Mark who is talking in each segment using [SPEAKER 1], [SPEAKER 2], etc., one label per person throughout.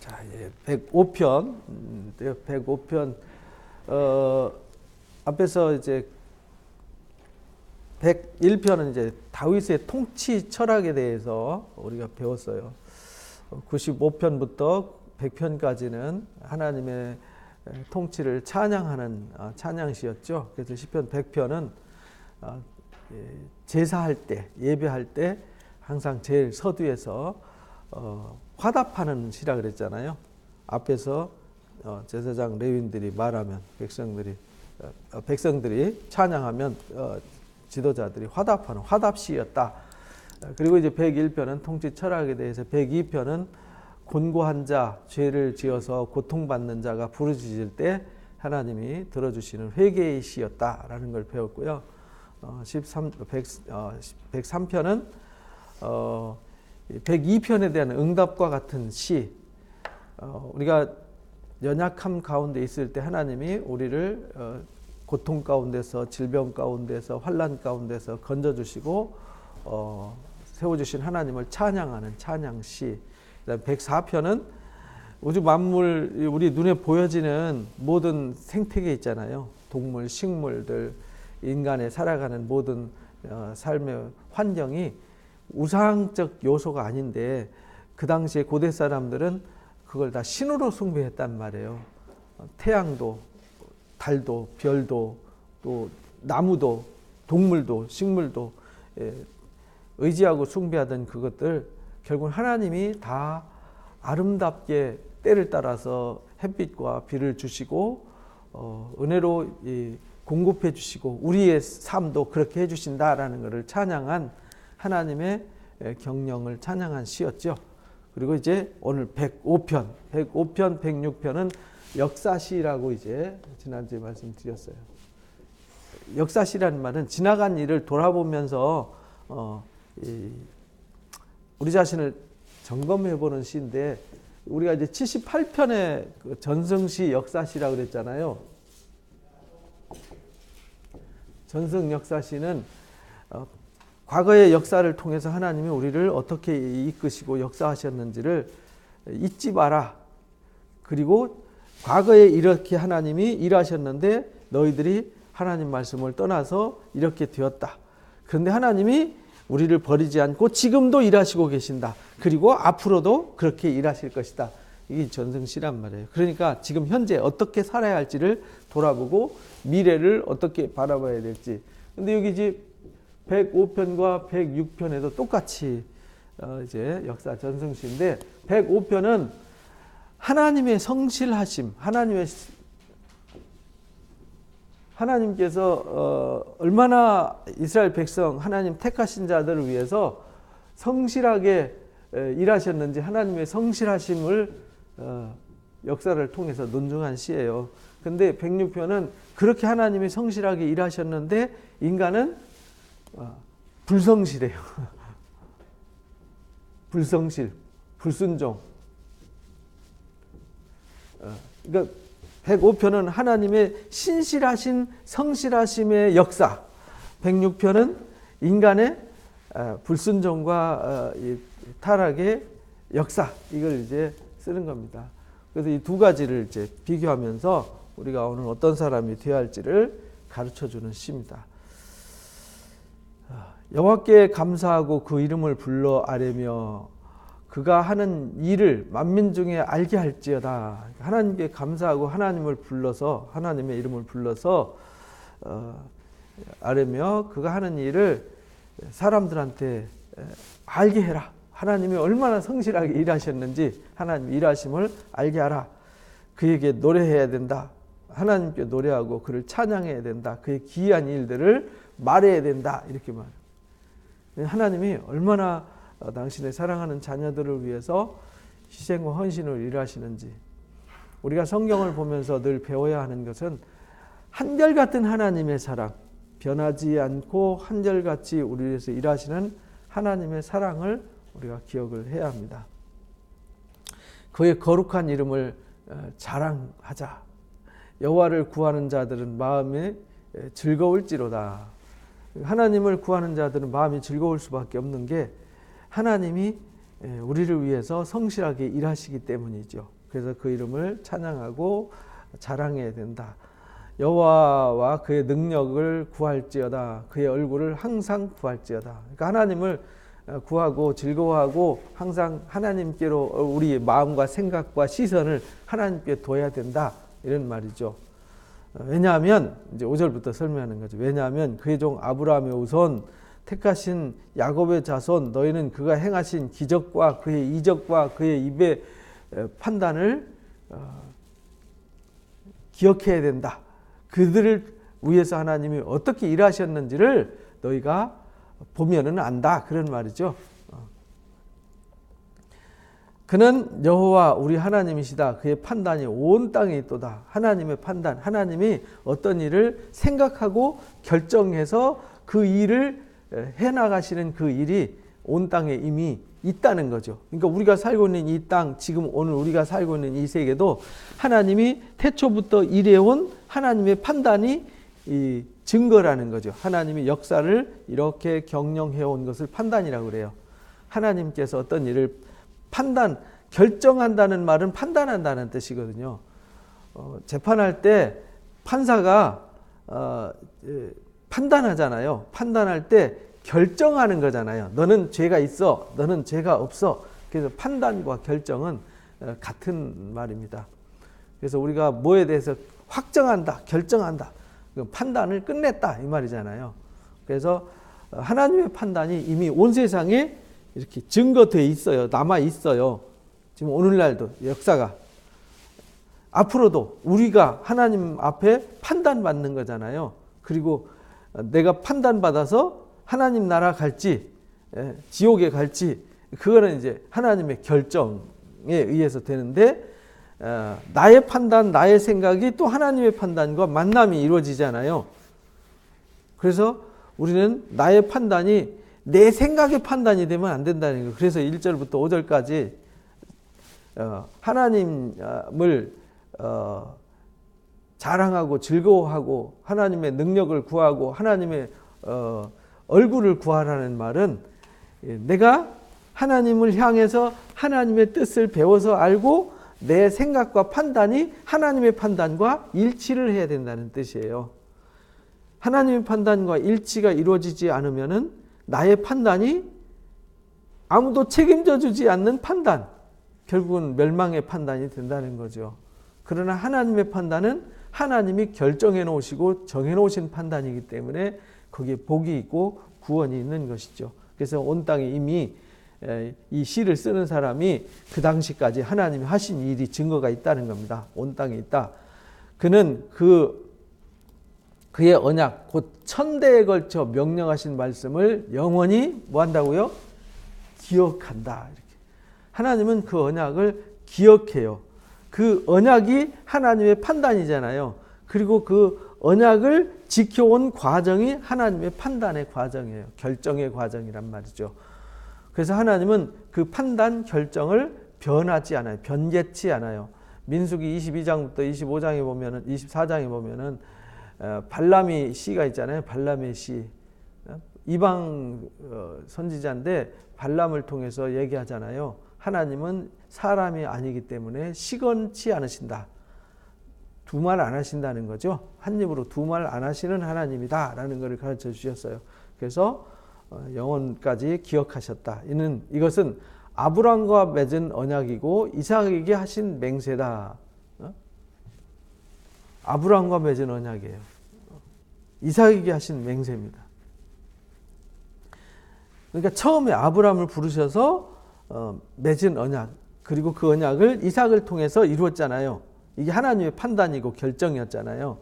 [SPEAKER 1] 자, 105편, 105편, 앞에서 이제 101편은 이제 다윗의 통치 철학에 대해서 우리가 배웠어요. 95편부터 100편까지는 하나님의 통치를 찬양하는 찬양시였죠. 그래서 시편 100편은 제사할 때, 예배할 때 항상 제일 서두에서 화답하는 시라 그랬잖아요. 앞에서 제사장 레위인들이 말하면 백성들이 찬양하면 지도자들이 화답하는 화답시였다. 그리고 이제 101편은 통치 철학에 대해서, 102편은 곤고한 자, 죄를 지어서 고통받는 자가 부르짖을 때 하나님이 들어주시는 회개의 시였다라는 걸 배웠고요. 103편은 102편에 대한 응답과 같은 시, 우리가 연약함 가운데 있을 때 하나님이 우리를 고통 가운데서, 질병 가운데서, 환난 가운데서 건져주시고 세워주신 하나님을 찬양하는 찬양시. 그다음 104편은 우주 만물, 우리 눈에 보여지는 모든 생태계 있잖아요. 동물, 식물들, 인간의 살아가는 모든 삶의 환경이 우상적 요소가 아닌데, 그 당시에 고대 사람들은 그걸 다 신으로 숭배했단 말이에요. 태양도, 달도, 별도, 또 나무도, 동물도, 식물도 의지하고 숭배하던 그것들, 결국 하나님이 다 아름답게 때를 따라서 햇빛과 비를 주시고 은혜로 공급해 주시고 우리의 삶도 그렇게 해주신다라는 것을 찬양한 하나님의 경영을 찬양한 시였죠. 그리고 이제 오늘 105편, 106편은 역사시라고 이제 지난주에 말씀드렸어요. 역사시라는 말은 지나간 일을 돌아보면서 우리 자신을 점검해보는 시인데, 우리가 이제 78편의 그 전승시 역사시라고 그랬잖아요. 전승 역사시는 과거의 역사를 통해서 하나님이 우리를 어떻게 이끄시고 역사하셨는지를 잊지 마라. 그리고 과거에 이렇게 하나님이 일하셨는데 너희들이 하나님 말씀을 떠나서 이렇게 되었다. 그런데 하나님이 우리를 버리지 않고 지금도 일하시고 계신다. 그리고 앞으로도 그렇게 일하실 것이다. 이게 전승시란 말이에요. 그러니까 지금 현재 어떻게 살아야 할지를 돌아보고 미래를 어떻게 바라봐야 될지. 근데 여기 이제 105편과 106편에도 똑같이 이제 역사 전승시인데, 105편은 하나님의 성실하심, 하나님께서 얼마나 이스라엘 백성, 하나님 택하신 자들을 위해서 성실하게 일하셨는지, 하나님의 성실하심을 역사를 통해서 논증한 시예요. 근데 106편은 그렇게 하나님이 성실하게 일하셨는데 인간은 불성실해요. 불성실, 불순종. 그러니까 105편은 하나님의 신실하신 성실하심의 역사, 106편은 인간의 불순종과 타락의 역사, 이걸 이제 쓰는 겁니다. 그래서 이 두 가지를 이제 비교하면서 우리가 오늘 어떤 사람이 되어야 할지를 가르쳐주는 시입니다. 여호와께 감사하고 그 이름을 불러 아뢰며 그가 하는 일을 만민 중에 알게 할지어다. 하나님께 감사하고 하나님을 불러서, 하나님의 이름을 불러서 아뢰며 그가 하는 일을 사람들한테 알게 해라. 하나님이 얼마나 성실하게 일하셨는지 하나님 일하심을 알게 하라. 그에게 노래해야 된다. 하나님께 노래하고 그를 찬양해야 된다. 그의 기이한 일들을 말해야 된다. 이렇게 말해요. 하나님이 얼마나 당신의 사랑하는 자녀들을 위해서 희생과 헌신을 일하시는지, 우리가 성경을 보면서 늘 배워야 하는 것은 한결같은 하나님의 사랑, 변하지 않고 한결같이 우리를 위해서 일하시는 하나님의 사랑을 우리가 기억을 해야 합니다. 그의 거룩한 이름을 자랑하자. 여호와를 구하는 자들은 마음이 즐거울지로다. 하나님을 구하는 자들은 마음이 즐거울 수밖에 없는 게, 하나님이 우리를 위해서 성실하게 일하시기 때문이죠. 그래서 그 이름을 찬양하고 자랑해야 된다. 여호와와 그의 능력을 구할지어다. 그의 얼굴을 항상 구할지어다. 그러니까 하나님을 구하고 즐거워하고 항상 하나님께로 우리 마음과 생각과 시선을 하나님께 둬야 된다. 이런 말이죠. 왜냐하면 이제 5절부터 설명하는 거죠. 왜냐하면 그의 종 아브라함의 후손 택하신 야곱의 자손 너희는 그가 행하신 기적과 그의 이적과 그의 입의 판단을 기억해야 된다. 그들을 위해서 하나님이 어떻게 일하셨는지를 너희가 보면은 안다. 그런 말이죠. 그는 여호와 우리 하나님이시다. 그의 판단이 온 땅에 있도다. 하나님의 판단, 하나님이 어떤 일을 생각하고 결정해서 그 일을 해나가시는 그 일이 온 땅에 이미 있다는 거죠. 그러니까 우리가 살고 있는 이 땅, 지금 오늘 우리가 살고 있는 이 세계도 하나님이 태초부터 일해온 하나님의 판단이 이 증거라는 거죠. 하나님이 역사를 이렇게 경영해온 것을 판단이라고 그래요. 하나님께서 어떤 일을 결정한다는 말은 판단한다는 뜻이거든요. 재판할 때 판사가 판단하잖아요. 판단할 때 결정하는 거잖아요. 너는 죄가 있어, 너는 죄가 없어. 그래서 판단과 결정은 같은 말입니다. 그래서 우리가 뭐에 대해서 확정한다, 결정한다, 판단을 끝냈다 이 말이잖아요. 그래서 하나님의 판단이 이미 온 세상에 이렇게 증거되어 있어요. 남아 있어요. 지금 오늘날도 역사가. 앞으로도 우리가 하나님 앞에 판단받는 거잖아요. 그리고 내가 판단받아서 하나님 나라 갈지 지옥에 갈지 그거는 이제 하나님의 결정에 의해서 되는데 나의 판단, 나의 생각이 또 하나님의 판단과 만남이 이루어지잖아요. 그래서 우리는 나의 판단이 내 생각의 판단이 되면 안 된다는 거예요. 그래서 1절부터 5절까지 하나님을 자랑하고 즐거워하고 하나님의 능력을 구하고 하나님의 얼굴을 구하라는 말은 내가 하나님을 향해서 하나님의 뜻을 배워서 알고 내 생각과 판단이 하나님의 판단과 일치를 해야 된다는 뜻이에요. 하나님의 판단과 일치가 이루어지지 않으면은 나의 판단이 아무도 책임져 주지 않는 판단, 결국은 멸망의 판단이 된다는 거죠. 그러나 하나님의 판단은 하나님이 결정해 놓으시고 정해 놓으신 판단이기 때문에 거기에 복이 있고 구원이 있는 것이죠. 그래서 온 땅에 이미 이 시를 쓰는 사람이 그 당시까지 하나님이 하신 일이 증거가 있다는 겁니다. 온 땅에 있다. 그는 그의 언약 곧 천대에 걸쳐 명령하신 말씀을 영원히 뭐 한다고요? 기억한다. 이렇게. 하나님은 그 언약을 기억해요. 그 언약이 하나님의 판단이잖아요. 그리고 그 언약을 지켜온 과정이 하나님의 판단의 과정이에요. 결정의 과정이란 말이죠. 그래서 하나님은 그 판단 결정을 변하지 않아요. 변개치 않아요. 민수기 22장부터 25장에 보면은 24장에 보면은 발람이 시가 있잖아요. 발람의 시. 이방 선지자인데 발람을 통해서 얘기하잖아요. 하나님은 사람이 아니기 때문에 시건치 않으신다. 두 말 안 하신다는 거죠. 한 입으로 두 말 안 하시는 하나님이다 라는 것을 가르쳐 주셨어요. 그래서 영원까지 기억하셨다. 이것은 아브라함과 맺은 언약이고 이삭에게 하신 맹세다. 아브라함과 맺은 언약이에요. 이삭에게 하신 맹세입니다. 그러니까 처음에 아브라함을 부르셔서 맺은 언약, 그리고 그 언약을 이삭을 통해서 이루었잖아요. 이게 하나님의 판단이고 결정이었잖아요.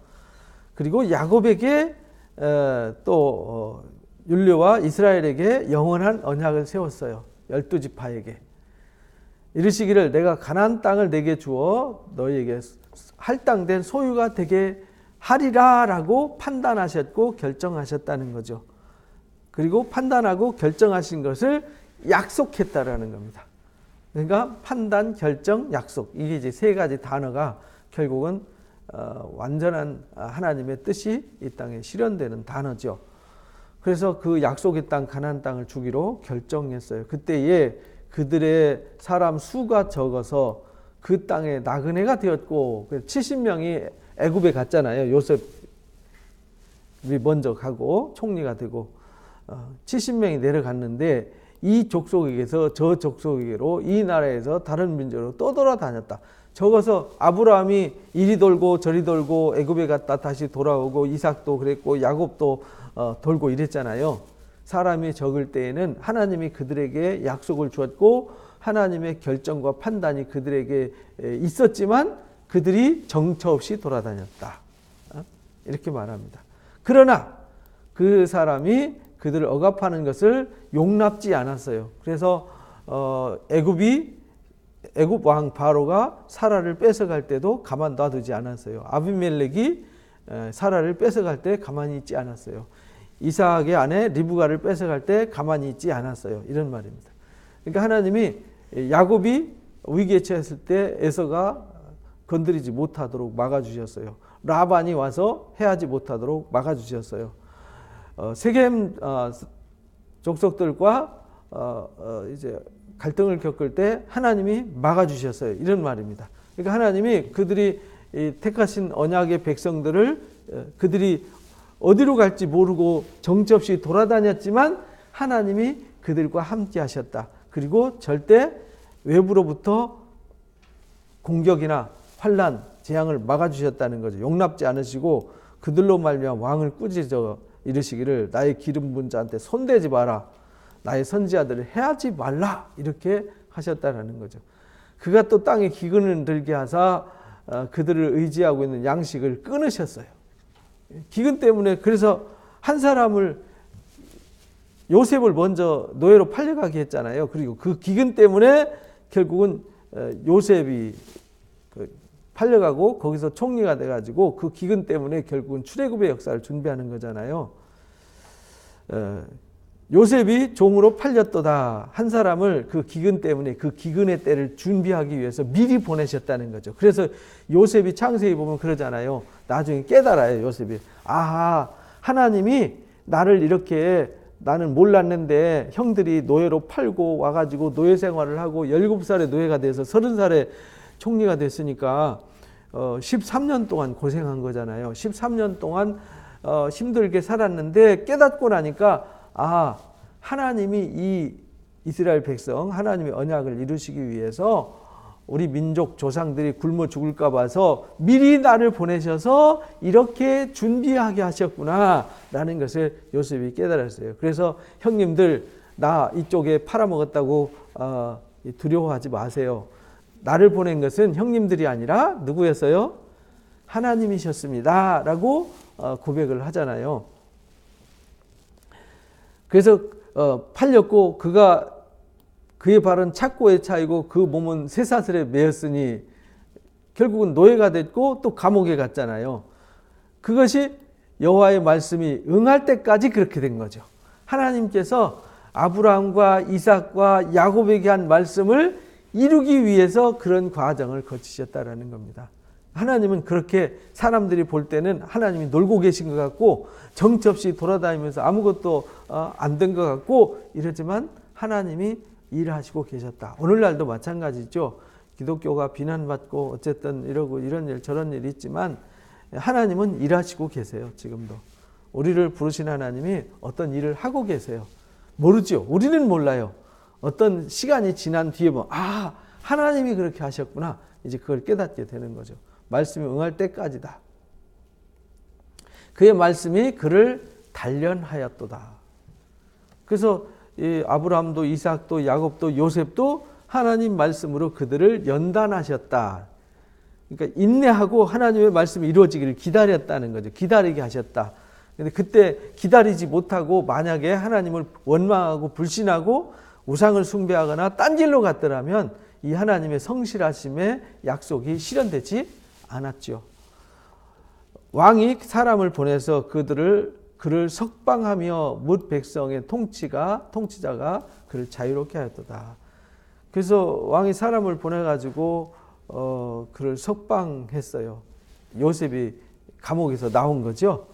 [SPEAKER 1] 그리고 야곱에게 또 율례와 이스라엘에게 영원한 언약을 세웠어요. 12지파에게. 이르시기를 내가 가나안 땅을 내게 주어 너희에게 할당된 소유가 되게 하리라 라고 판단하셨고 결정하셨다는 거죠. 그리고 판단하고 결정하신 것을 약속했다라는 겁니다. 그러니까 판단, 결정, 약속, 이게 이제 세 가지 단어가 결국은 완전한 하나님의 뜻이 이 땅에 실현되는 단어죠. 그래서 그 약속의 땅 가나안 땅을 주기로 결정했어요. 그때에 그들의 사람 수가 적어서 그 땅에 나그네가 되었고 70명이 애굽에 갔잖아요. 요셉이 먼저 가고 총리가 되고 70명이 내려갔는데 이 족속에게서 저 족속에게로 이 나라에서 다른 민족으로 떠돌아다녔다. 적어서 아브라함이 이리 돌고 저리 돌고 애굽에 갔다 다시 돌아오고 이삭도 그랬고 야곱도 돌고 이랬잖아요. 사람이 적을 때에는 하나님이 그들에게 약속을 주었고 하나님의 결정과 판단이 그들에게 있었지만 그들이 정처 없이 돌아다녔다. 이렇게 말합니다. 그러나 그 사람이 그들을 억압하는 것을 용납지 않았어요. 그래서 애굽 왕 바로가 사라를 뺏어갈 때도 가만 놔두지 않았어요. 아비멜렉이 사라를 뺏어갈 때 가만히 있지 않았어요. 이삭의 아내 리브가를 뺏어갈 때 가만히 있지 않았어요. 이런 말입니다. 그러니까 하나님이 야곱이 위기에 처했을 때 에서가 건드리지 못하도록 막아주셨어요. 라반이 와서 해하지 못하도록 막아주셨어요. 세겜 족속들과 이제 갈등을 겪을 때 하나님이 막아주셨어요. 이런 말입니다. 그러니까 하나님이 그들이 택하신 언약의 백성들을 그들이 어디로 갈지 모르고 정처없이 돌아다녔지만 하나님이 그들과 함께 하셨다. 그리고 절대 외부로부터 공격이나 환난, 재앙을 막아주셨다는 거죠. 용납지 않으시고 그들로 말미암아 왕을 꾸짖어 이르시기를 나의 기름 부은 자한테 손대지 마라. 나의 선지자들을 해하지 말라. 이렇게 하셨다는 거죠. 그가 또 땅에 기근을 들게 하사 그들을 의지하고 있는 양식을 끊으셨어요. 기근 때문에 그래서 한 사람을 요셉을 먼저 노예로 팔려가게 했잖아요. 그리고 그 기근 때문에 결국은 요셉이 팔려가고 거기서 총리가 돼가지고 그 기근 때문에 결국은 출애굽의 역사를 준비하는 거잖아요. 요셉이 종으로 팔렸도다. 한 사람을 그 기근 때문에 그 기근의 때를 준비하기 위해서 미리 보내셨다는 거죠. 그래서 요셉이 창세기 보면 그러잖아요. 나중에 깨달아요. 요셉이. 아하, 하나님이 나를 이렇게 나는 몰랐는데 형들이 노예로 팔고 와가지고 노예 생활을 하고 17살에 노예가 돼서 30살에 총리가 됐으니까 13년 동안 고생한 거잖아요. 13년 동안 힘들게 살았는데 깨닫고 나니까 하나님이 이 이스라엘 백성 하나님의 언약을 이루시기 위해서 우리 민족 조상들이 굶어 죽을까 봐서 미리 나를 보내셔서 이렇게 준비하게 하셨구나 라는 것을 요셉이 깨달았어요. 그래서 형님들 나 이쪽에 팔아먹었다고 두려워하지 마세요. 나를 보낸 것은 형님들이 아니라 누구였어요? 하나님이셨습니다 라고 고백을 하잖아요. 그래서 팔렸고 그의 발은 착고에 차이고 그 몸은 쇠사슬에 매였으니 결국은 노예가 됐고 또 감옥에 갔잖아요. 그것이 여호와의 말씀이 응할 때까지 그렇게 된 거죠. 하나님께서 아브라함과 이삭과 야곱에게 한 말씀을 이루기 위해서 그런 과정을 거치셨다라는 겁니다. 하나님은 그렇게 사람들이 볼 때는 하나님이 놀고 계신 것 같고 정처없이 돌아다니면서 아무것도 안 된 것 같고 이러지만 하나님이 일하시고 계셨다. 오늘날도 마찬가지죠. 기독교가 비난받고 어쨌든 이러고 이런 일 저런 일이 있지만 하나님은 일하시고 계세요. 지금도. 우리를 부르신 하나님이 어떤 일을 하고 계세요. 모르죠. 우리는 몰라요. 어떤 시간이 지난 뒤에 보면 하나님이 그렇게 하셨구나. 이제 그걸 깨닫게 되는 거죠. 말씀이 응할 때까지다. 그의 말씀이 그를 단련하였도다. 그래서 이 아브라함도 이삭도 야곱도 요셉도 하나님 말씀으로 그들을 연단하셨다. 그러니까 인내하고 하나님의 말씀이 이루어지기를 기다렸다는 거죠. 기다리게 하셨다. 근데 그때 기다리지 못하고 만약에 하나님을 원망하고 불신하고 우상을 숭배하거나 딴 길로 갔더라면 이 하나님의 성실하심의 약속이 실현되지 않았죠. 왕이 사람을 보내서 그를 석방하며 뭇 백성의 통치자가 그를 자유롭게 하였도다. 그래서 왕이 사람을 보내가지고 그를 석방했어요. 요셉이 감옥에서 나온 거죠.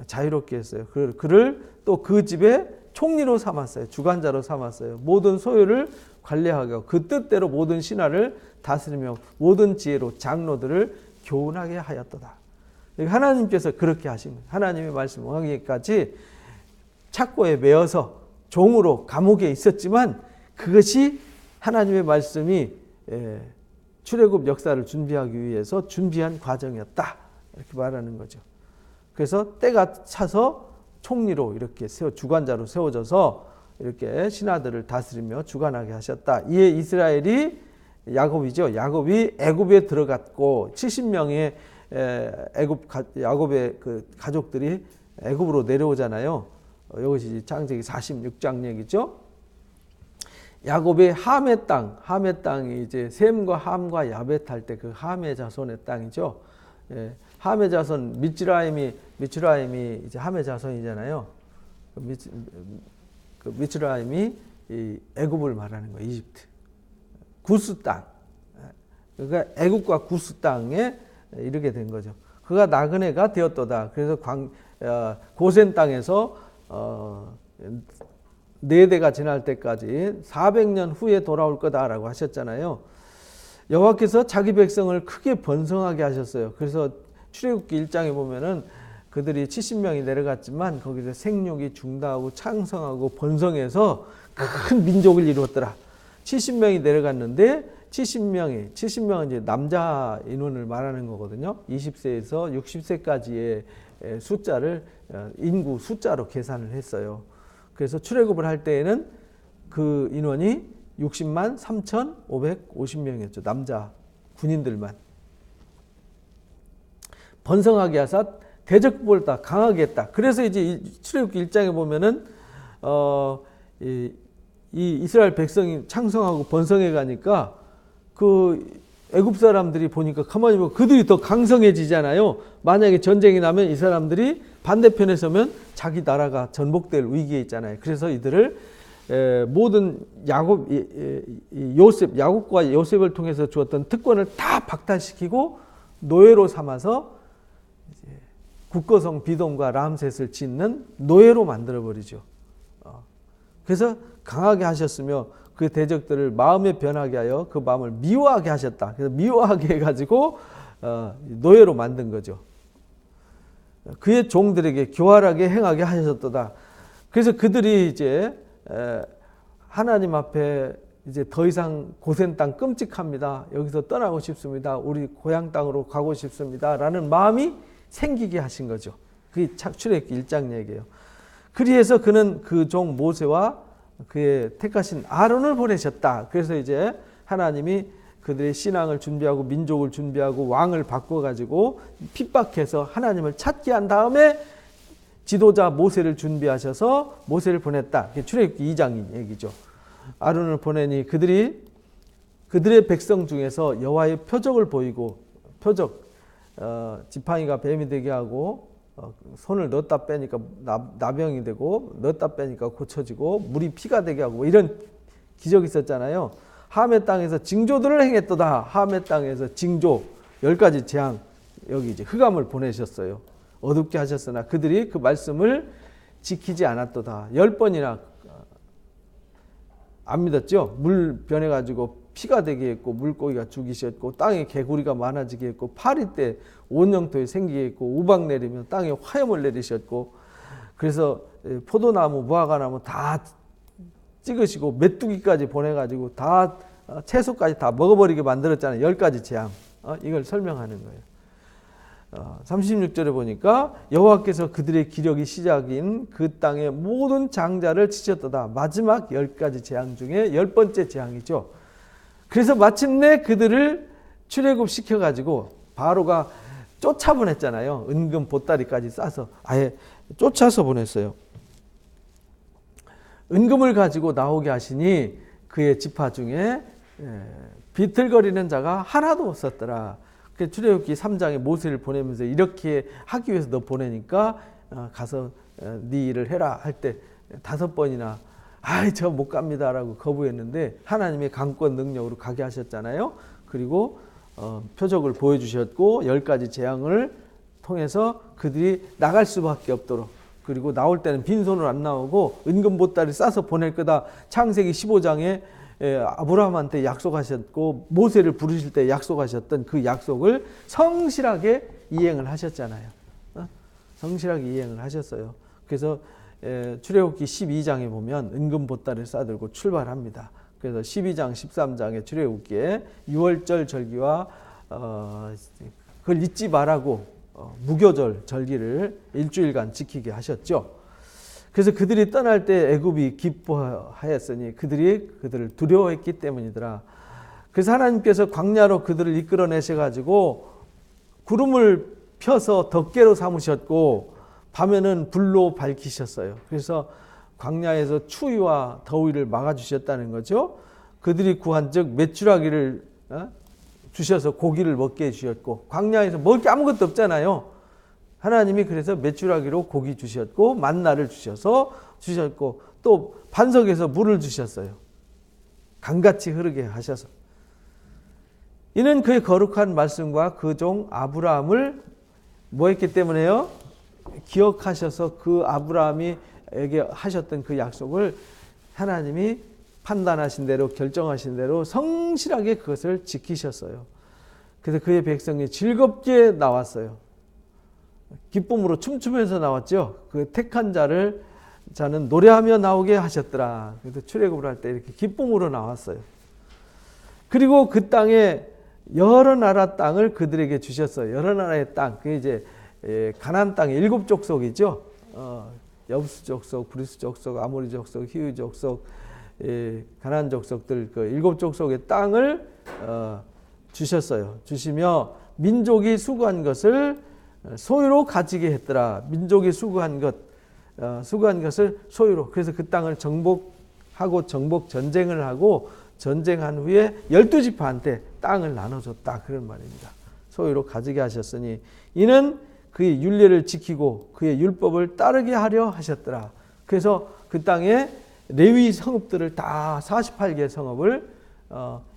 [SPEAKER 1] 자유롭게 했어요. 그를 또 그 집에 총리로 삼았어요. 주관자로 삼았어요. 모든 소유를 관리하고 그 뜻대로 모든 신하를 다스리며 모든 지혜로 장로들을 교훈하게 하였도다. 하나님께서 그렇게 하신 거예요. 하나님의 말씀 하기까지 착고에 매어서 종으로 감옥에 있었지만 그것이 하나님의 말씀이 출애굽 역사를 준비하기 위해서 준비한 과정이었다. 이렇게 말하는 거죠. 그래서 때가 차서 총리로 이렇게 주관자로 세워져서 이렇게 신하들을 다스리며 주관하게 하셨다. 이에 이스라엘이 야곱이죠. 야곱이 애굽에 들어갔고 70명의 야곱의 그 가족들이 애굽으로 내려오잖아요. 이것이 창세기 46장 얘기죠. 야곱의 함의 땅이 이제 셈과 함과 야벳 할 때 그 함의 자손의 땅이죠. 함의 자손 미츠라임이 이제 함의 자손이잖아요. 그 미츠라임이 이 애굽을 말하는 거예요. 이집트. 구스 땅. 그러니까 애굽과 구스 땅에 이르게 된 거죠. 그가 나그네가 되었도다. 그래서 고센 땅에서 4대가 지날 때까지 400년 후에 돌아올 거다라고 하셨잖아요. 여호와께서 자기 백성을 크게 번성하게 하셨어요. 그래서 출애굽기 1장에 보면은 그들이 70명이 내려갔지만 거기서 생육이 중다하고 창성하고 번성해서 큰 민족을 이루었더라. 70명이 내려갔는데 70명은 이제 남자 인원을 말하는 거거든요. 20세에서 60세까지의 숫자를 인구 숫자로 계산을 했어요. 그래서 출애굽을 할 때에는 그 인원이 60만 3,550명이었죠. 남자 군인들만. 번성하게 하사 대적국을 다 강하게 했다. 그래서 이제 출애굽기 1장에 보면은 이 이스라엘 백성이 창성하고 번성해 가니까 그 애굽 사람들이 보니까 가만히 보면 그들이 더 강성해지잖아요. 만약에 전쟁이 나면 이 사람들이 반대편에 서면 자기 나라가 전복될 위기에 있잖아요. 그래서 이들을 모든 야곱과 요셉을 통해서 주었던 특권을 다 박탈시키고 노예로 삼아서 국거성 비돔과 람셋을 짓는 노예로 만들어버리죠. 그래서 강하게 하셨으며 그 대적들을 마음에 변하게 하여 그 마음을 미워하게 하셨다. 그래서 미워하게 해가지고 노예로 만든 거죠. 그의 종들에게 교활하게 행하게 하셨도다. 그래서 그들이 이제 하나님 앞에 이제 더 이상 고센 땅 끔찍합니다. 여기서 떠나고 싶습니다. 우리 고향 땅으로 가고 싶습니다. 라는 마음이 생기게 하신 거죠. 그게 출애굽기 1장 얘기예요. 그리해서 그는 그 종 모세와 그의 택하신 아론을 보내셨다. 그래서 이제 하나님이 그들의 신앙을 준비하고 민족을 준비하고 왕을 바꿔가지고 핍박해서 하나님을 찾게 한 다음에 지도자 모세를 준비하셔서 모세를 보냈다. 출애굽기 2장 얘기죠. 아론을 보내니 그들의 백성 중에서 여호와의 표적을 보이고 지팡이가 뱀이 되게 하고 손을 넣었다 빼니까 나병이 되고 넣었다 빼니까 고쳐지고 물이 피가 되게 하고 이런 기적이 있었잖아요. 함의 땅에서 징조들을 행했도다. 함의 땅에서 징조 10가지 재앙 여기 이제 흑암을 보내셨어요. 어둡게 하셨으나 그들이 그 말씀을 지키지 않았도다. 10번이나 안 믿었죠. 물 변해가지고 피가 되게 했고 물고기가 죽이셨고 땅에 개구리가 많아지게 했고 파리 때 온영토에 생기게 했고 우박 내리면 땅에 화염을 내리셨고 그래서 포도나무 무화과나무 다 찍으시고 메뚜기까지 보내가지고 다 채소까지 다 먹어버리게 만들었잖아요. 10가지 재앙. 이걸 설명하는 거예요. 36절에 보니까 여호와께서 그들의 기력이 시작인 그 땅의 모든 장자를 치셨도다. 마지막 10가지 재앙 중에 10번째 재앙이죠. 그래서 마침내 그들을 출애굽 시켜가지고 바로가 쫓아보냈잖아요. 은금 보따리까지 싸서 아예 쫓아서 보냈어요. 은금을 가지고 나오게 하시니 그의 지파 중에 비틀거리는 자가 하나도 없었더라. 출애굽기 3장에 모세를 보내면서 이렇게 하기 위해서 너 보내니까 가서 네 일을 해라 할 때 5번이나 저 못 갑니다라고 거부했는데 하나님의 강권 능력으로 가게 하셨잖아요. 그리고 표적을 보여주셨고 10가지 재앙을 통해서 그들이 나갈 수밖에 없도록 그리고 나올 때는 빈손으로 안 나오고 은금 보따리 싸서 보낼 거다. 창세기 15장에 아브라함한테 약속하셨고 모세를 부르실 때 약속하셨던 그 약속을 성실하게 이행을 하셨잖아요. 성실하게 이행을 하셨어요. 그래서 출애굽기 12장에 보면 은금 보따리를 싸들고 출발합니다. 그래서 12장 13장의 출애굽기에 유월절 절기와 그걸 잊지 말라고 무교절 절기를 일주일간 지키게 하셨죠. 그래서 그들이 떠날 때 애굽이 기뻐하였으니 그들을 두려워했기 때문이더라. 그래서 하나님께서 광야로 그들을 이끌어내셔가지고 구름을 펴서 덮개로 삼으셨고 밤에는 불로 밝히셨어요. 그래서 광야에서 추위와 더위를 막아주셨다는 거죠. 그들이 구한 즉 메추라기를 주셔서 고기를 먹게 해주셨고, 광야에서 먹을 게 아무것도 없잖아요. 하나님이 그래서 메추라기로 고기 주셨고 만나를 주셨고 또 반석에서 물을 주셨어요. 강같이 흐르게 하셔서. 이는 그의 거룩한 말씀과 그 종 아브라함을 뭐 했기 때문에요? 기억하셔서 그 아브라함이에게 하셨던 그 약속을 하나님이 판단하신 대로 결정하신 대로 성실하게 그것을 지키셨어요. 그래서 그의 백성이 즐겁게 나왔어요. 기쁨으로 춤추면서 나왔죠. 그 택한 자는 노래하며 나오게 하셨더라. 그래서 출애굽을 할 때 이렇게 기쁨으로 나왔어요. 그리고 그 땅에 여러 나라 땅을 그들에게 주셨어요. 여러 나라의 땅. 그게 이제 가나안 땅의 7 족속이죠. 여부스 족속, 브리스 족속, 아모리 족속, 히위 족속, 가나안 족속들 그 7 족속의 땅을 주셨어요. 주시며 민족이 수고한 것을 소유로 가지게 했더라. 민족이 수고한 것을 소유로. 그래서 그 땅을 정복하고 정복 전쟁을 하고 전쟁한 후에 12지파한테 땅을 나눠줬다. 그런 말입니다. 소유로 가지게 하셨으니 이는 그의 율례를 지키고 그의 율법을 따르게 하려 하셨더라. 그래서 그 땅에 레위 성읍들을 다 48개 성읍을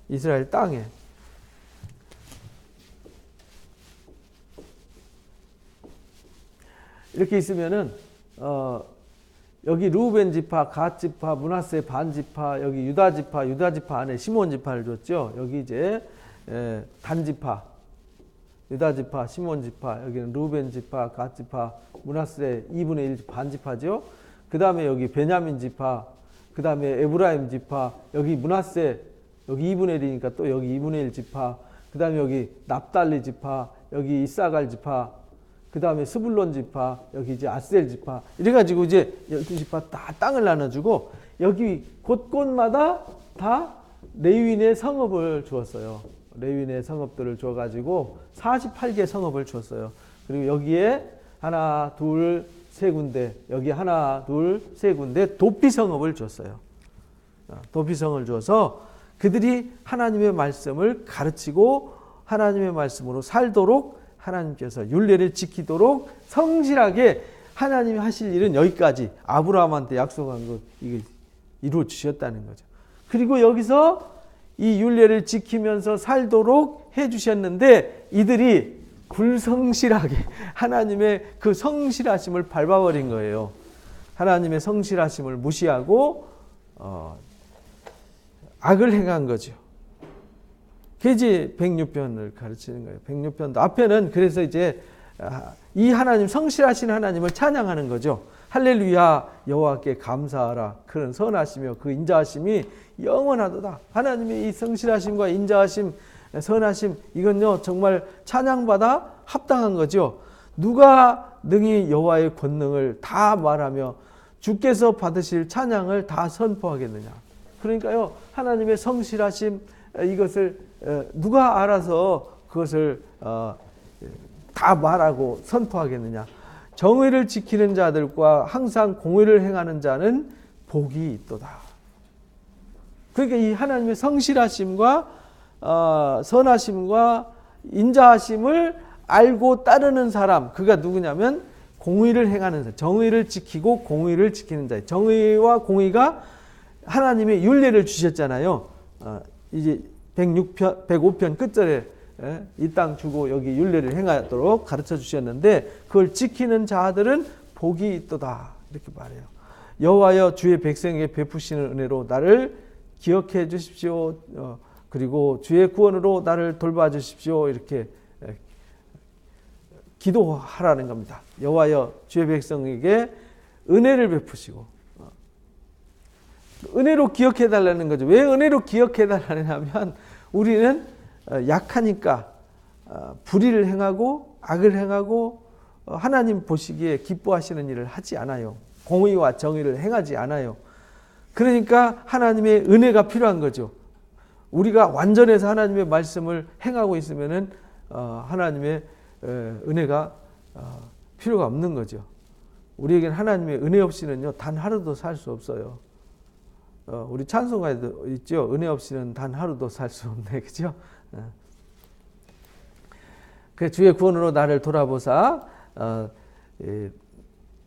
[SPEAKER 1] 이스라엘 땅에 이렇게 있으면은 여기 루벤 지파, 갓 지파, 므낫세 반 지파, 여기 유다 지파 안에 시몬 지파를 줬죠. 여기 이제 단 지파, 유다 지파, 시몬 지파, 여기는 루벤 지파, 갓 지파, 므낫세 2분의 1 반 지파죠. 그 다음에 여기 베냐민 지파, 그 다음에 에브라임 지파, 여기 므낫세 여기 2분의 1이니까 또 여기 2분의 1 지파, 그 다음에 여기 납달리 지파, 여기 이사갈 지파, 그 다음에 스불론 지파, 여기 이제 아셀 지파, 이래가지고 이제 12지파 다 땅을 나눠주고, 여기 곳곳마다 다 레위인의 성읍을 주었어요. 레위인의 성읍들을 줘가지고 48개 성읍을 주었어요. 그리고 여기에 하나, 둘, 세 군데, 여기 하나, 둘, 세 군데 도피 성읍을 줬어요. 도피 성을 줘서 그들이 하나님의 말씀을 가르치고 하나님의 말씀으로 살도록 하나님께서 율례를 지키도록 성실하게 하나님이 하실 일은 여기까지 아브라함한테 약속한 것 이게 이루어 주셨다는 거죠. 그리고 여기서 이 율례를 지키면서 살도록 해 주셨는데 이들이 불성실하게 하나님의 그 성실하심을 밟아버린 거예요. 하나님의 성실하심을 무시하고 악을 행한 거죠. 그게 106편을 가르치는 거예요. 106편도 앞에는 그래서 이제 이 하나님 성실하신 하나님을 찬양하는 거죠. 할렐루야 여호와께 감사하라. 그런 선하시며 그 인자하심이 영원하도다. 하나님의 이 성실하심과 인자하심, 선하심 이건요 정말 찬양받아 합당한 거죠. 누가 능히 여호와의 권능을 다 말하며 주께서 받으실 찬양을 다 선포하겠느냐. 그러니까요 하나님의 성실하심 이것을 누가 알아서 그것을 다 말하고 선포하겠느냐. 정의를 지키는 자들과 항상 공의를 행하는 자는 복이 있도다. 그러니까 이 하나님의 성실하심과 선하심과 인자하심을 알고 따르는 사람, 그가 누구냐면 공의를 행하는 사람, 정의를 지키고 공의를 지키는 자. 정의와 공의가 하나님의 율례를 주셨잖아요. 이제 105편 끝절에 이 땅 주고 여기 율례를 행하도록 가르쳐 주셨는데 그걸 지키는 자들은 복이 있도다 이렇게 말해요. 여호와여 주의 백성에게 베푸시는 은혜로 나를 기억해 주십시오. 그리고 주의 구원으로 나를 돌봐 주십시오. 이렇게 기도하라는 겁니다. 여호와여 주의 백성에게 은혜를 베푸시고 은혜로 기억해 달라는 거죠. 왜 은혜로 기억해 달라냐면 우리는 약하니까 불의를 행하고 악을 행하고 하나님 보시기에 기뻐하시는 일을 하지 않아요. 공의와 정의를 행하지 않아요. 그러니까 하나님의 은혜가 필요한 거죠. 우리가 완전해서 하나님의 말씀을 행하고 있으면은 하나님의 은혜가 필요가 없는 거죠. 우리에겐 하나님의 은혜 없이는요 단 하루도 살 수 없어요. 우리 찬송가에도 있죠. 은혜 없이는 단 하루도 살 수 없네, 그죠? 그 주의 구원으로 나를 돌아보사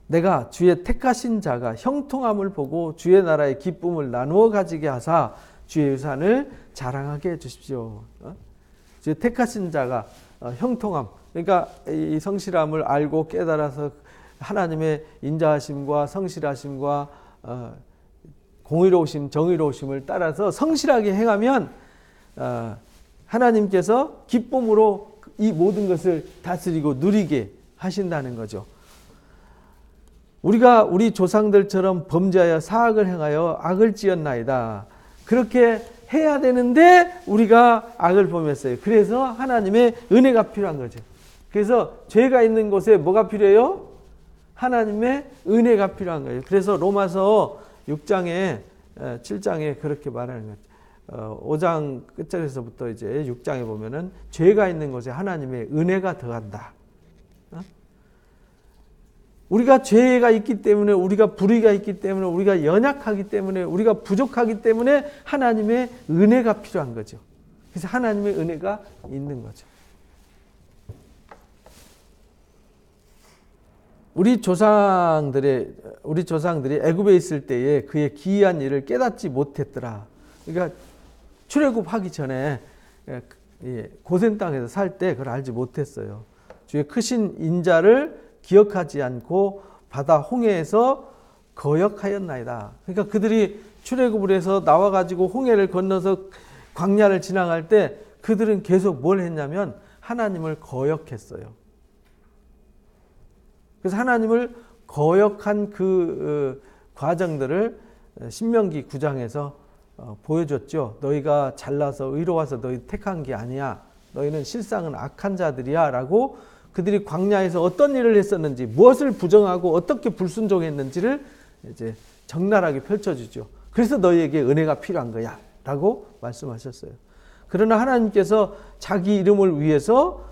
[SPEAKER 1] 내가 주의 택하신 자가 형통함을 보고 주의 나라의 기쁨을 나누어 가지게 하사 주의 유산을 자랑하게 해주십시오. 주의 택하신 자가 형통함, 그러니까 이 성실함을 알고 깨달아서 하나님의 인자하심과 성실하심과 공의로우심, 정의로우심을 따라서 성실하게 행하면 하나님께서 기쁨으로 이 모든 것을 다스리고 누리게 하신다는 거죠. 우리가 우리 조상들처럼 범죄하여 사악을 행하여 악을 지었나이다. 그렇게 해야 되는데 우리가 악을 범했어요. 그래서 하나님의 은혜가 필요한 거죠. 그래서 죄가 있는 곳에 뭐가 필요해요? 하나님의 은혜가 필요한 거예요. 그래서 로마서 6장에 7장에 그렇게 말하는 거죠. 5장 끝자리에서부터 이제 6장에 보면은 죄가 있는 곳에 하나님의 은혜가 더한다. 우리가 죄가 있기 때문에, 우리가 불의가 있기 때문에, 우리가 연약하기 때문에, 우리가 부족하기 때문에 하나님의 은혜가 필요한 거죠. 그래서 하나님의 은혜가 있는 거죠. 우리 조상들이 애굽에 있을 때에 그의 기이한 일을 깨닫지 못했더라. 그러니까 출애굽하기 전에 고센 땅에서 살 때 그걸 알지 못했어요. 주의 크신 인자를 기억하지 않고 바다 홍해에서 거역하였나이다. 그러니까 그들이 출애굽을 해서 나와가지고 홍해를 건너서 광야를 지나갈 때 그들은 계속 뭘 했냐면 하나님을 거역했어요. 그래서 하나님을 거역한 그 과정들을 신명기 9장에서 보여줬죠. 너희가 잘나서 의로워서 너희 택한 게 아니야. 너희는 실상은 악한 자들이야 라고 그들이 광야에서 어떤 일을 했었는지, 무엇을 부정하고 어떻게 불순종했는지를 이제 적나라하게 펼쳐주죠. 그래서 너희에게 은혜가 필요한 거야 라고 말씀하셨어요. 그러나 하나님께서 자기 이름을 위해서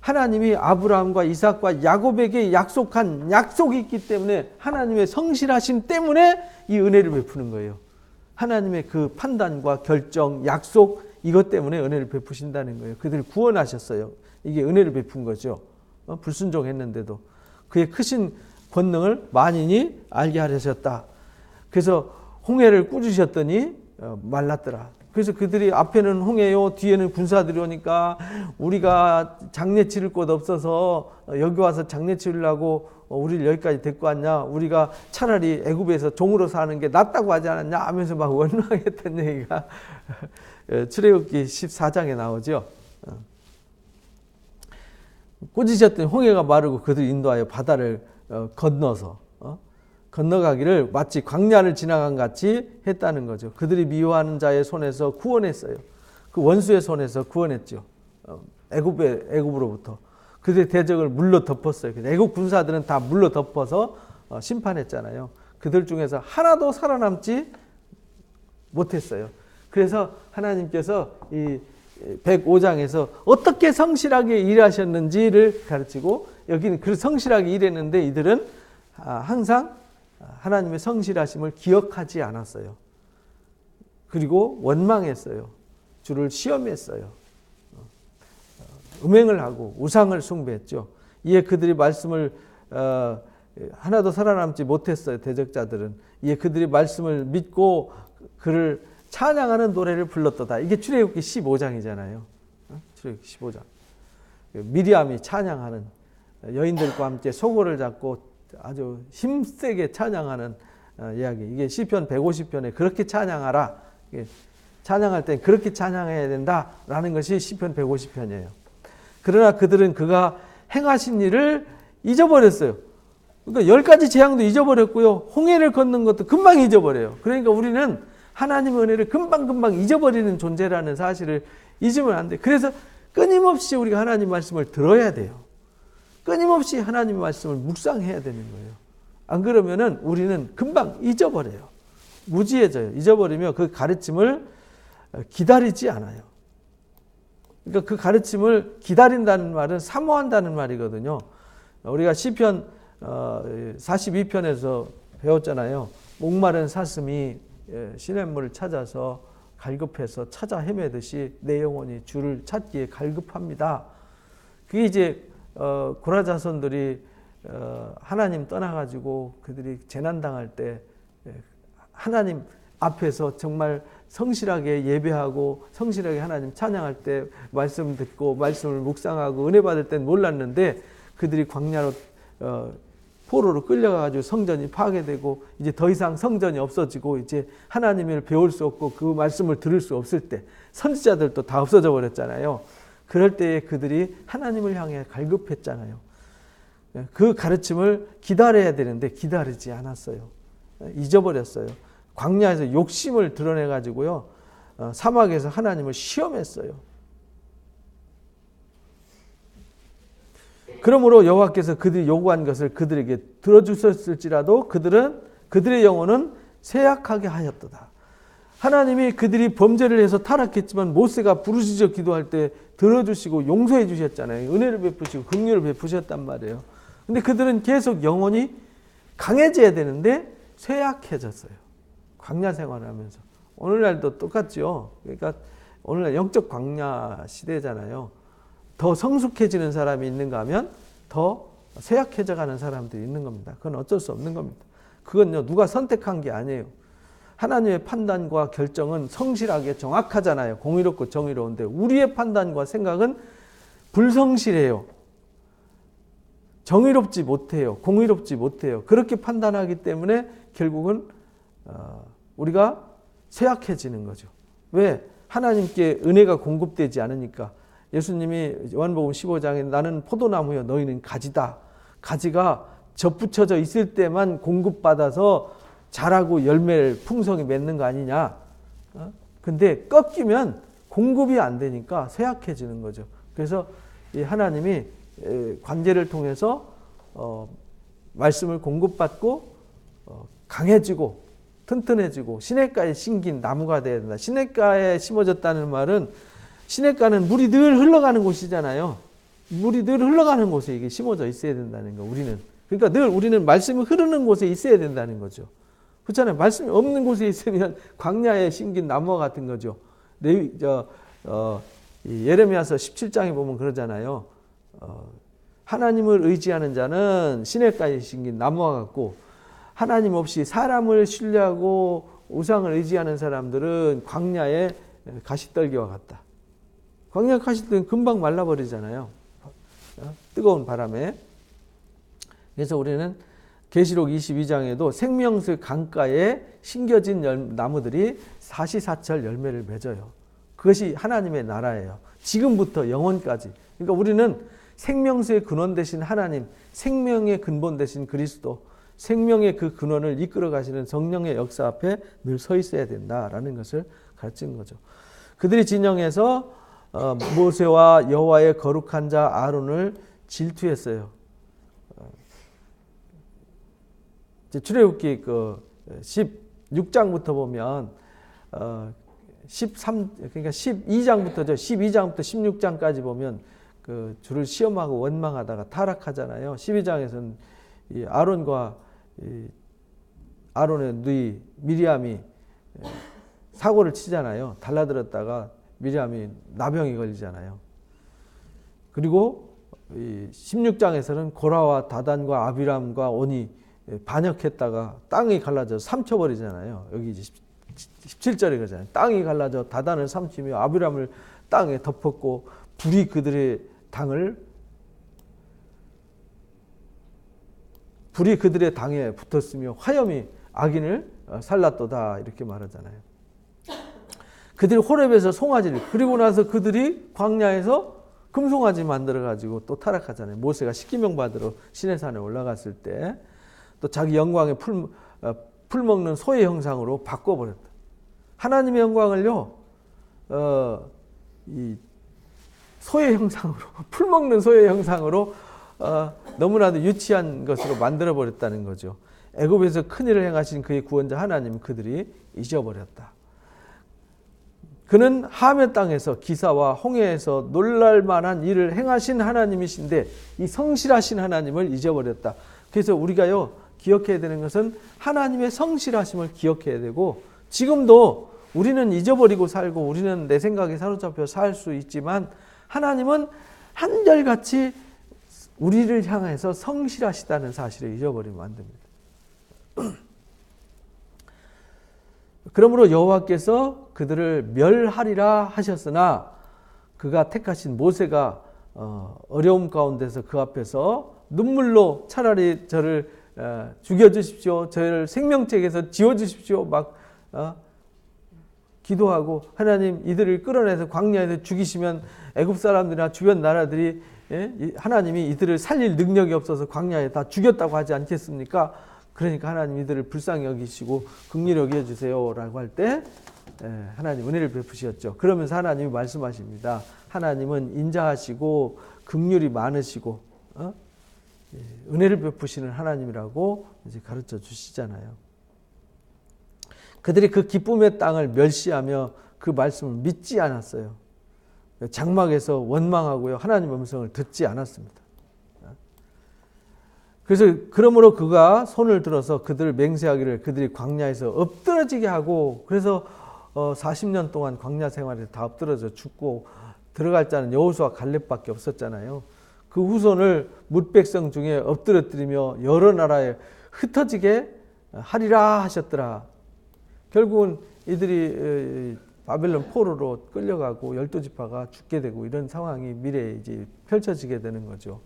[SPEAKER 1] 하나님이 아브라함과 이삭과 야곱에게 약속한 약속이 있기 때문에 하나님의 성실하심 때문에 이 은혜를 베푸는 거예요. 하나님의 그 판단과 결정, 약속 이것 때문에 은혜를 베푸신다는 거예요. 그들을 구원하셨어요. 이게 은혜를 베푼 거죠. 불순종했는데도 그의 크신 권능을 만인이 알게 하셨다. 그래서 홍해를 꾸짖으셨더니 말랐더라. 그래서 그들이 앞에는 홍해요, 뒤에는 군사들이 오니까 우리가 장례 치를 곳 없어서 여기 와서 장례 치르려고 우리를 여기까지 데리고 왔냐, 우리가 차라리 애굽에서 종으로 사는 게 낫다고 하지 않았냐 하면서 막 원망했던 얘기가 출애굽기 14장에 나오죠. 꾸짖으셨더니 홍해가 마르고 그들을 인도하여 바다를 건너서 건너가기를 마치 광야를 지나간 같이 했다는 거죠. 그들이 미워하는 자의 손에서 구원했어요. 그 원수의 손에서 구원했죠. 애굽으로부터. 그들의 대적을 물로 덮었어요. 애굽 군사들은 다 물로 덮어서 심판했잖아요. 그들 중에서 하나도 살아남지 못했어요. 그래서 하나님께서 이 105장에서 어떻게 성실하게 일하셨는지를 가르치고, 여기는 그 성실하게 일했는데 이들은 항상 하나님의 성실하심을 기억하지 않았어요. 그리고 원망했어요. 주를 시험했어요. 음행을 하고 우상을 숭배했죠. 이에 그들이 말씀을 하나도 살아남지 못했어요. 대적자들은. 이에 그들이 말씀을 믿고 그를 찬양하는 노래를 불렀도다. 이게 출애굽기 15장이잖아요. 출애굽기 15장. 미리암이 찬양하는, 여인들과 함께 소고를 잡고 아주 힘세게 찬양하는 이야기. 이게 시편 150편에 그렇게 찬양하라 찬양할 때 그렇게 찬양해야 된다라는 것이 시편 150편이에요. 그러나 그들은 그가 행하신 일을 잊어버렸어요. 그러니까 10가지 재앙도 잊어버렸고요. 홍해를 걷는 것도 금방 잊어버려요. 그러니까 우리는 하나님의 은혜를 금방금방 잊어버리는 존재라는 사실을 잊으면 안 돼요. 그래서 끊임없이 우리가 하나님 말씀을 들어야 돼요. 끊임없이 하나님 말씀을 묵상해야 되는 거예요. 안 그러면은 우리는 금방 잊어버려요. 무지해져요. 잊어버리면 그 가르침을 기다리지 않아요. 그러니까 그 가르침을 기다린다는 말은 사모한다는 말이거든요. 우리가 시편 42편에서 배웠잖아요. 목마른 사슴이 시냇물을 찾아서 갈급해서 찾아 헤매듯이 내 영혼이 주를 찾기에 갈급합니다. 그게 이제 고라 자손들이 하나님 떠나가지고 그들이 재난당할 때 하나님 앞에서 정말 성실하게 예배하고 성실하게 하나님 찬양할 때 말씀 듣고 말씀을 묵상하고 은혜 받을 땐 몰랐는데 그들이 광야로 포로로 끌려가가지고 성전이 파괴되고 이제 더 이상 성전이 없어지고 이제 하나님을 배울 수 없고 그 말씀을 들을 수 없을 때 선지자들도 다 없어져 버렸잖아요. 그럴 때에 그들이 하나님을 향해 갈급했잖아요. 그 가르침을 기다려야 되는데 기다리지 않았어요. 잊어버렸어요. 광야에서 욕심을 드러내가지고요. 사막에서 하나님을 시험했어요. 그러므로 여호와께서 그들이 요구한 것을 그들에게 들어주셨을지라도 그들의 영혼은 쇠약하게 하였도다. 하나님이 그들이 범죄를 해서 타락했지만 모세가 부르짖어 기도할 때 들어주시고 용서해 주셨잖아요. 은혜를 베푸시고 긍휼을 베푸셨단 말이에요. 근데 그들은 계속 영혼이 강해져야 되는데 쇠약해졌어요. 광야 생활을 하면서. 오늘날도 똑같죠. 그러니까 오늘날 영적 광야 시대잖아요. 더 성숙해지는 사람이 있는가 하면 더 쇠약해져 가는 사람들이 있는 겁니다. 그건 어쩔 수 없는 겁니다. 그건요, 누가 선택한 게 아니에요. 하나님의 판단과 결정은 성실하게 정확하잖아요. 공의롭고 정의로운데 우리의 판단과 생각은 불성실해요. 정의롭지 못해요. 공의롭지 못해요. 그렇게 판단하기 때문에 결국은 우리가 쇠약해지는 거죠. 왜? 하나님께 은혜가 공급되지 않으니까. 예수님이 요한복음 15장에 나는 포도나무여 너희는 가지다. 가지가 접붙여져 있을 때만 공급받아서 자라고 열매를 풍성히 맺는 거 아니냐. 근데 꺾이면 공급이 안 되니까 쇠약해지는 거죠. 그래서 이 하나님이 관계를 통해서 말씀을 공급받고 강해지고 튼튼해지고 시냇가에 심긴 나무가 되어야 된다. 시냇가에 심어졌다는 말은 시냇가는 물이 늘 흘러가는 곳이잖아요. 물이 늘 흘러가는 곳에 이게 심어져 있어야 된다는 거. 우리는 그러니까 늘 우리는 말씀이 흐르는 곳에 있어야 된다는 거죠. 그렇잖아요. 말씀이 없는 곳에 있으면 광야에 심긴 나무와 같은 거죠. 예레미야서 17장에 보면 그러잖아요. 하나님을 의지하는 자는 시냇가에 심긴 나무와 같고 하나님 없이 사람을 신뢰하고 우상을 의지하는 사람들은 광야의 가시떨기와 같다. 광야 가시떨기는 금방 말라버리잖아요. 뜨거운 바람에. 그래서 우리는 계시록 22장에도 생명수 강가에 심겨진 나무들이 사시사철 열매를 맺어요. 그것이 하나님의 나라예요. 지금부터 영원까지. 그러니까 우리는 생명수의 근원 되신 하나님, 생명의 근본 되신 그리스도, 생명의 그 근원을 이끌어 가시는 성령의 역사 앞에 늘 서 있어야 된다라는 것을 가르친 거죠. 그들이 진영에서 모세와 여호와의 거룩한 자 아론을 질투했어요. 출애굽기 그 16장부터 보면 그러니까 12장부터죠. 12장부터 16장까지 보면 그 주를 시험하고 원망하다가 타락하잖아요. 12장에서는 이 아론과 아론의 누이 미리암이 사고를 치잖아요. 달라들었다가 미리암이 나병이 걸리잖아요. 그리고 16장에서는 고라와 다단과 아비람과 온이 반역했다가 땅이 갈라져 삼켜버리잖아요. 여기 이제 17절에 그러잖아요. 땅이 갈라져 다단을 삼키며 아비람을 땅에 덮었고 불이 그들의 당에 붙었으며 화염이 악인을 살랐도다 이렇게 말하잖아요. 그들이 호렙에서 송아지를, 그리고 나서 그들이 광야에서 금송아지 만들어가지고 또 타락하잖아요. 모세가 십계명 받으러 시내산에 올라갔을 때 또 자기 영광의 풀 먹는 소의 형상으로 바꿔버렸다. 하나님의 영광을요, 이 소의 형상으로, 풀 먹는 소의 형상으로 너무나도 유치한 것으로 만들어 버렸다는 거죠. 애굽에서 큰 일을 행하신 그의 구원자 하나님 그들이 잊어버렸다. 그는 함의 땅에서 기사와 홍해에서 놀랄 만한 일을 행하신 하나님이신데 이 성실하신 하나님을 잊어버렸다. 그래서 우리가요, 기억해야 되는 것은 하나님의 성실하심을 기억해야 되고, 지금도 우리는 잊어버리고 살고 우리는 내 생각에 사로잡혀 살 수 있지만 하나님은 한결같이 우리를 향해서 성실하시다는 사실을 잊어버리면 안 됩니다. 그러므로 여호와께서 그들을 멸하리라 하셨으나 그가 택하신 모세가 어려움 가운데서 그 앞에서 눈물로 차라리 저를 죽여주십시오, 저를 생명책에서 지워주십시오 막 기도하고, 하나님 이들을 끌어내서 광야에서 죽이시면 애굽 사람들이나 주변 나라들이 하나님이 이들을 살릴 능력이 없어서 광야에 다 죽였다고 하지 않겠습니까? 그러니까 하나님 이들을 불쌍히 여기시고 긍휼히 여겨주세요 라고 할 때 하나님 은혜를 베푸셨죠. 그러면서 하나님이 말씀하십니다. 하나님은 인자하시고 긍휼이 많으시고 은혜를 베푸시는 하나님이라고 이제 가르쳐 주시잖아요. 그들이 그 기쁨의 땅을 멸시하며 그 말씀을 믿지 않았어요. 장막에서 원망하고요, 하나님의 음성을 듣지 않았습니다. 그래서 그러므로 그가 손을 들어서 그들을 맹세하기를 그들이 광야에서 엎드러지게 하고, 그래서 40년 동안 광야 생활에 다 엎드러져 죽고 들어갈 자는 여호수아 갈렙밖에 없었잖아요. 그 후손을 뭇백성 중에 엎드러뜨리며 여러 나라에 흩어지게 하리라 하셨더라. 결국은 이들이 바벨론 포로로 끌려가고 12지파가 죽게 되고 이런 상황이 미래에 이제 펼쳐지게 되는 거죠.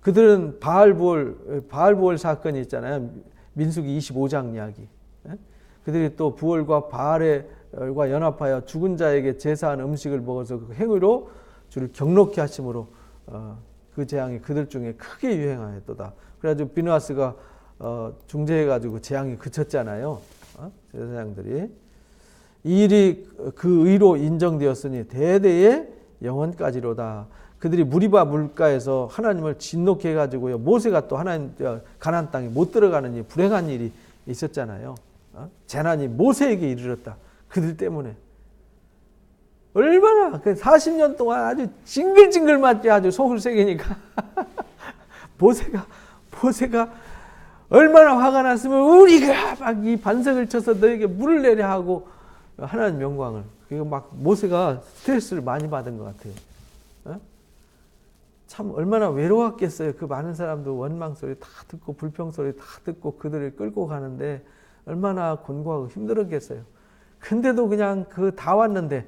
[SPEAKER 1] 그들은 바알부월 사건이 있잖아요. 민수기 25장 이야기. 그들이 또 부월과 바알과 연합하여 죽은 자에게 제사한 음식을 먹어서 그 행위로 주를 경록케 하심으로 그 재앙이 그들 중에 크게 유행하였도다. 그래가지고 비느하스가 중재해가지고 재앙이 그쳤잖아요. 제사장들이. 이 일이 그 의로 인정되었으니 대대의 영원까지로다. 그들이 무리바 물가에서 하나님을 진노케 해가지고요, 모세가 또 하나님 가나안 땅에 못 들어가는 이 불행한 일이 있었잖아요. 재난이 모세에게 이르렀다. 그들 때문에. 얼마나 40년 동안 아주 징글징글 맞게 아주 속을 새기니까 모세가 얼마나 화가 났으면 우리가 막 이 반석을 쳐서 너에게 물을 내려 하고 하나님 영광을. 그리고 막 모세가 스트레스를 많이 받은 것 같아요. 참 얼마나 외로웠겠어요. 그 많은 사람도 원망 소리 다 듣고 불평 소리 다 듣고 그들을 끌고 가는데 얼마나 곤고하고 힘들었겠어요. 근데도 그냥 그 다 왔는데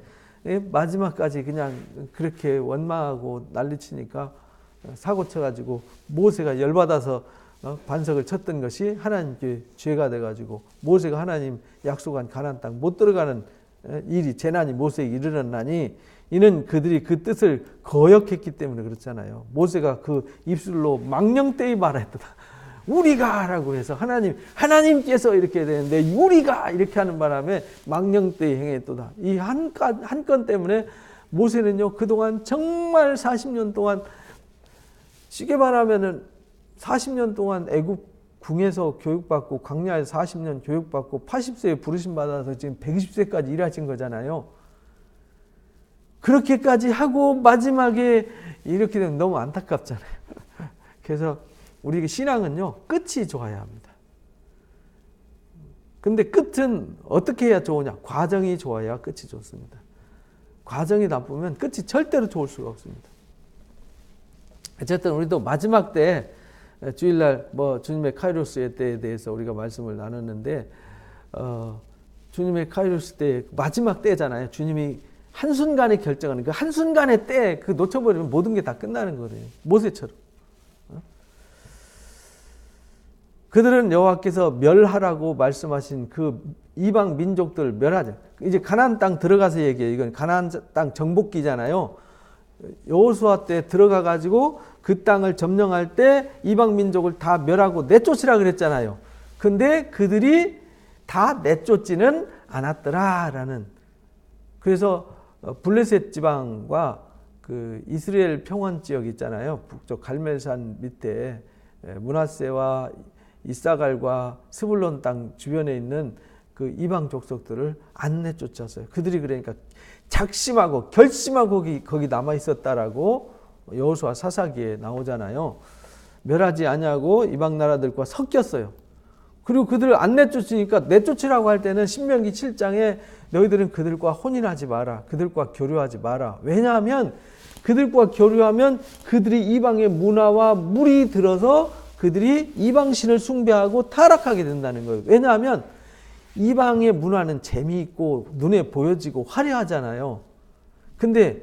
[SPEAKER 1] 마지막까지 그냥 그렇게 원망하고 난리치니까 사고 쳐가지고 모세가 열받아서 반석을 쳤던 것이 하나님께 죄가 돼가지고 모세가 하나님 약속한 가나안 땅 못 들어가는 일이 재난이 모세에게 이르렀나니 이는 그들이 그 뜻을 거역했기 때문에 그렇잖아요. 모세가 그 입술로 망령되이 말했다. 우리가 라고 해서 하나님께서 이렇게 되는데 우리가 이렇게 하는 바람에 망령되이 행했도다. 이 한 건 때문에 모세는요, 그동안 정말 40년 동안 쉽게 말하면은 40년 동안 애굽 궁에서 교육받고 광야에서 40년 교육받고 80세에 부르심 받아서 지금 120세까지 일하신 거잖아요. 그렇게까지 하고 마지막에 이렇게 되면 너무 안타깝잖아요. 그래서 우리 신앙은요, 끝이 좋아야 합니다. 근데 끝은 어떻게 해야 좋으냐? 과정이 좋아야 끝이 좋습니다. 과정이 나쁘면 끝이 절대로 좋을 수가 없습니다. 어쨌든 우리도 마지막 때 주일날 주님의 카이로스의 때에 대해서 우리가 말씀을 나눴는데 주님의 카이로스 때 마지막 때잖아요. 주님이 한순간에 결정하는 그 한순간의 때 그 놓쳐버리면 모든 게 다 끝나는 거예요. 모세처럼. 그들은 여호와께서 멸하라고 말씀하신 그 이방 민족들을 멸하자. 이제 가나안 땅 들어가서 얘기해요. 이건 가나안 땅 정복기잖아요. 여호수아 때 들어가 가지고 그 땅을 점령할 때 이방 민족을 다 멸하고 내쫓으라 그랬잖아요. 근데 그들이 다 내쫓지는 않았더라라는. 그래서 블레셋 지방과 그 이스라엘 평원 지역 있잖아요. 북쪽 갈멜산 밑에 므낫세와 이사갈과 스불론 땅 주변에 있는 그 이방 족속들을 안 내쫓았어요. 그들이 그러니까 작심하고 결심하고 거기 남아 있었다라고 여호수아 사사기에 나오잖아요. 멸하지 아니하고 이방 나라들과 섞였어요. 그리고 그들을 안 내쫓으니까 내쫓으라고 할 때는 신명기 7장에 너희들은 그들과 혼인하지 마라. 그들과 교류하지 마라. 왜냐하면 그들과 교류하면 그들이 이방의 문화와 물이 들어서 그들이 이방신을 숭배하고 타락하게 된다는 거예요. 왜냐하면 이방의 문화는 재미있고 눈에 보여지고 화려하잖아요. 근데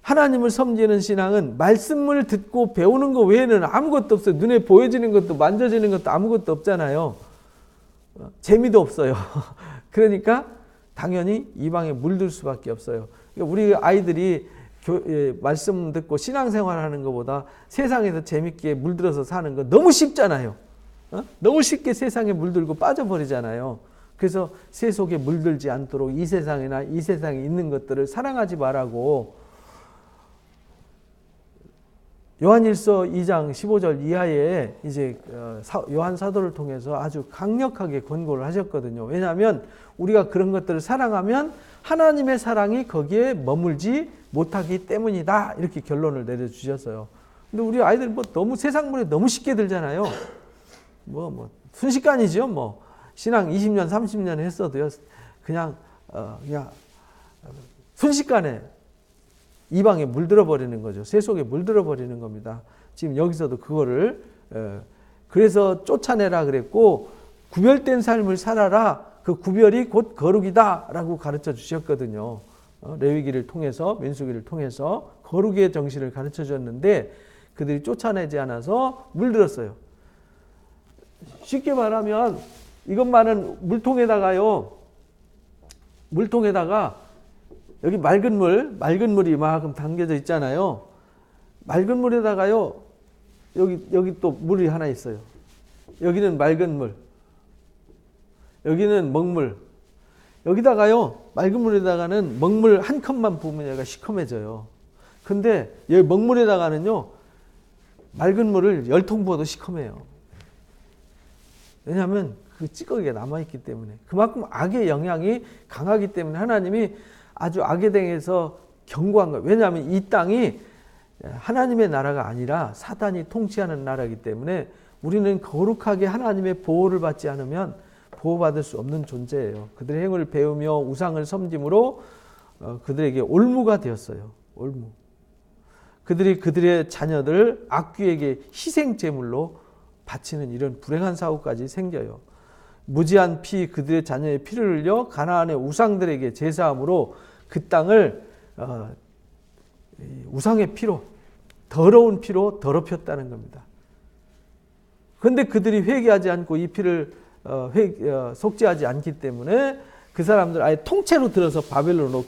[SPEAKER 1] 하나님을 섬기는 신앙은 말씀을 듣고 배우는 것 외에는 아무것도 없어요. 눈에 보여지는 것도 만져지는 것도 아무것도 없잖아요. 재미도 없어요. 그러니까 당연히 이방에 물들 수밖에 없어요. 우리 아이들이 말씀 듣고 신앙생활하는 것보다 세상에서 재밌게 물들어서 사는 거 너무 쉽잖아요. 너무 쉽게 세상에 물들고 빠져버리잖아요. 그래서 세속에 물들지 않도록 이 세상이나 이 세상에 있는 것들을 사랑하지 말라고 요한일서 2장 15절 이하에 이제 요한 사도를 통해서 아주 강력하게 권고를 하셨거든요. 왜냐하면 우리가 그런 것들을 사랑하면 하나님의 사랑이 거기에 머물지 못하기 때문이다. 이렇게 결론을 내려주셨어요. 근데 우리 아이들 너무 세상 물에 너무 쉽게 들잖아요. 순식간이죠. 신앙 20년, 30년 했어도요. 그냥 순식간에 이방에 물들어 버리는 거죠. 세속에 물들어 버리는 겁니다. 지금 여기서도 그거를 그래서 쫓아내라 그랬고 구별된 삶을 살아라. 그 구별이 곧 거룩이다라고 가르쳐 주셨거든요. 레위기를 통해서 민수기를 통해서 거룩의 정신을 가르쳐 줬는데 그들이 쫓아내지 않아서 물들었어요. 쉽게 말하면 이것만은 물통에다가 여기 맑은 물이 이만큼 담겨져 있잖아요. 맑은 물에다가요, 여기 또 물이 하나 있어요. 여기는 맑은 물, 여기는 먹물. 여기다가요, 맑은 물에다가는 먹물 한 컵만 부으면 얘가 시커매져요. 근데 여기 먹물에다가는요, 맑은 물을 10통 부어도 시커매요. 왜냐하면 그 찌꺼기가 남아있기 때문에. 그만큼 악의 영향이 강하기 때문에 하나님이 아주 악에 대해서 경고한 거예요. 왜냐하면 이 땅이 하나님의 나라가 아니라 사단이 통치하는 나라이기 때문에 우리는 거룩하게 하나님의 보호를 받지 않으면 보호받을 수 없는 존재예요. 그들의 행을 배우며 우상을 섬김으로 그들에게 올무가 되었어요. 올무. 그들이 그들의 자녀들 악귀에게 희생제물로 바치는 이런 불행한 사고까지 생겨요. 무지한 피, 그들의 자녀의 피를 흘려 가나안의 우상들에게 제사함으로 그 땅을 우상의 피로, 더러운 피로 더럽혔다는 겁니다. 그런데 그들이 회개하지 않고 이 피를 속죄하지 않기 때문에 그 사람들 아예 통째로 들어서 바벨론으로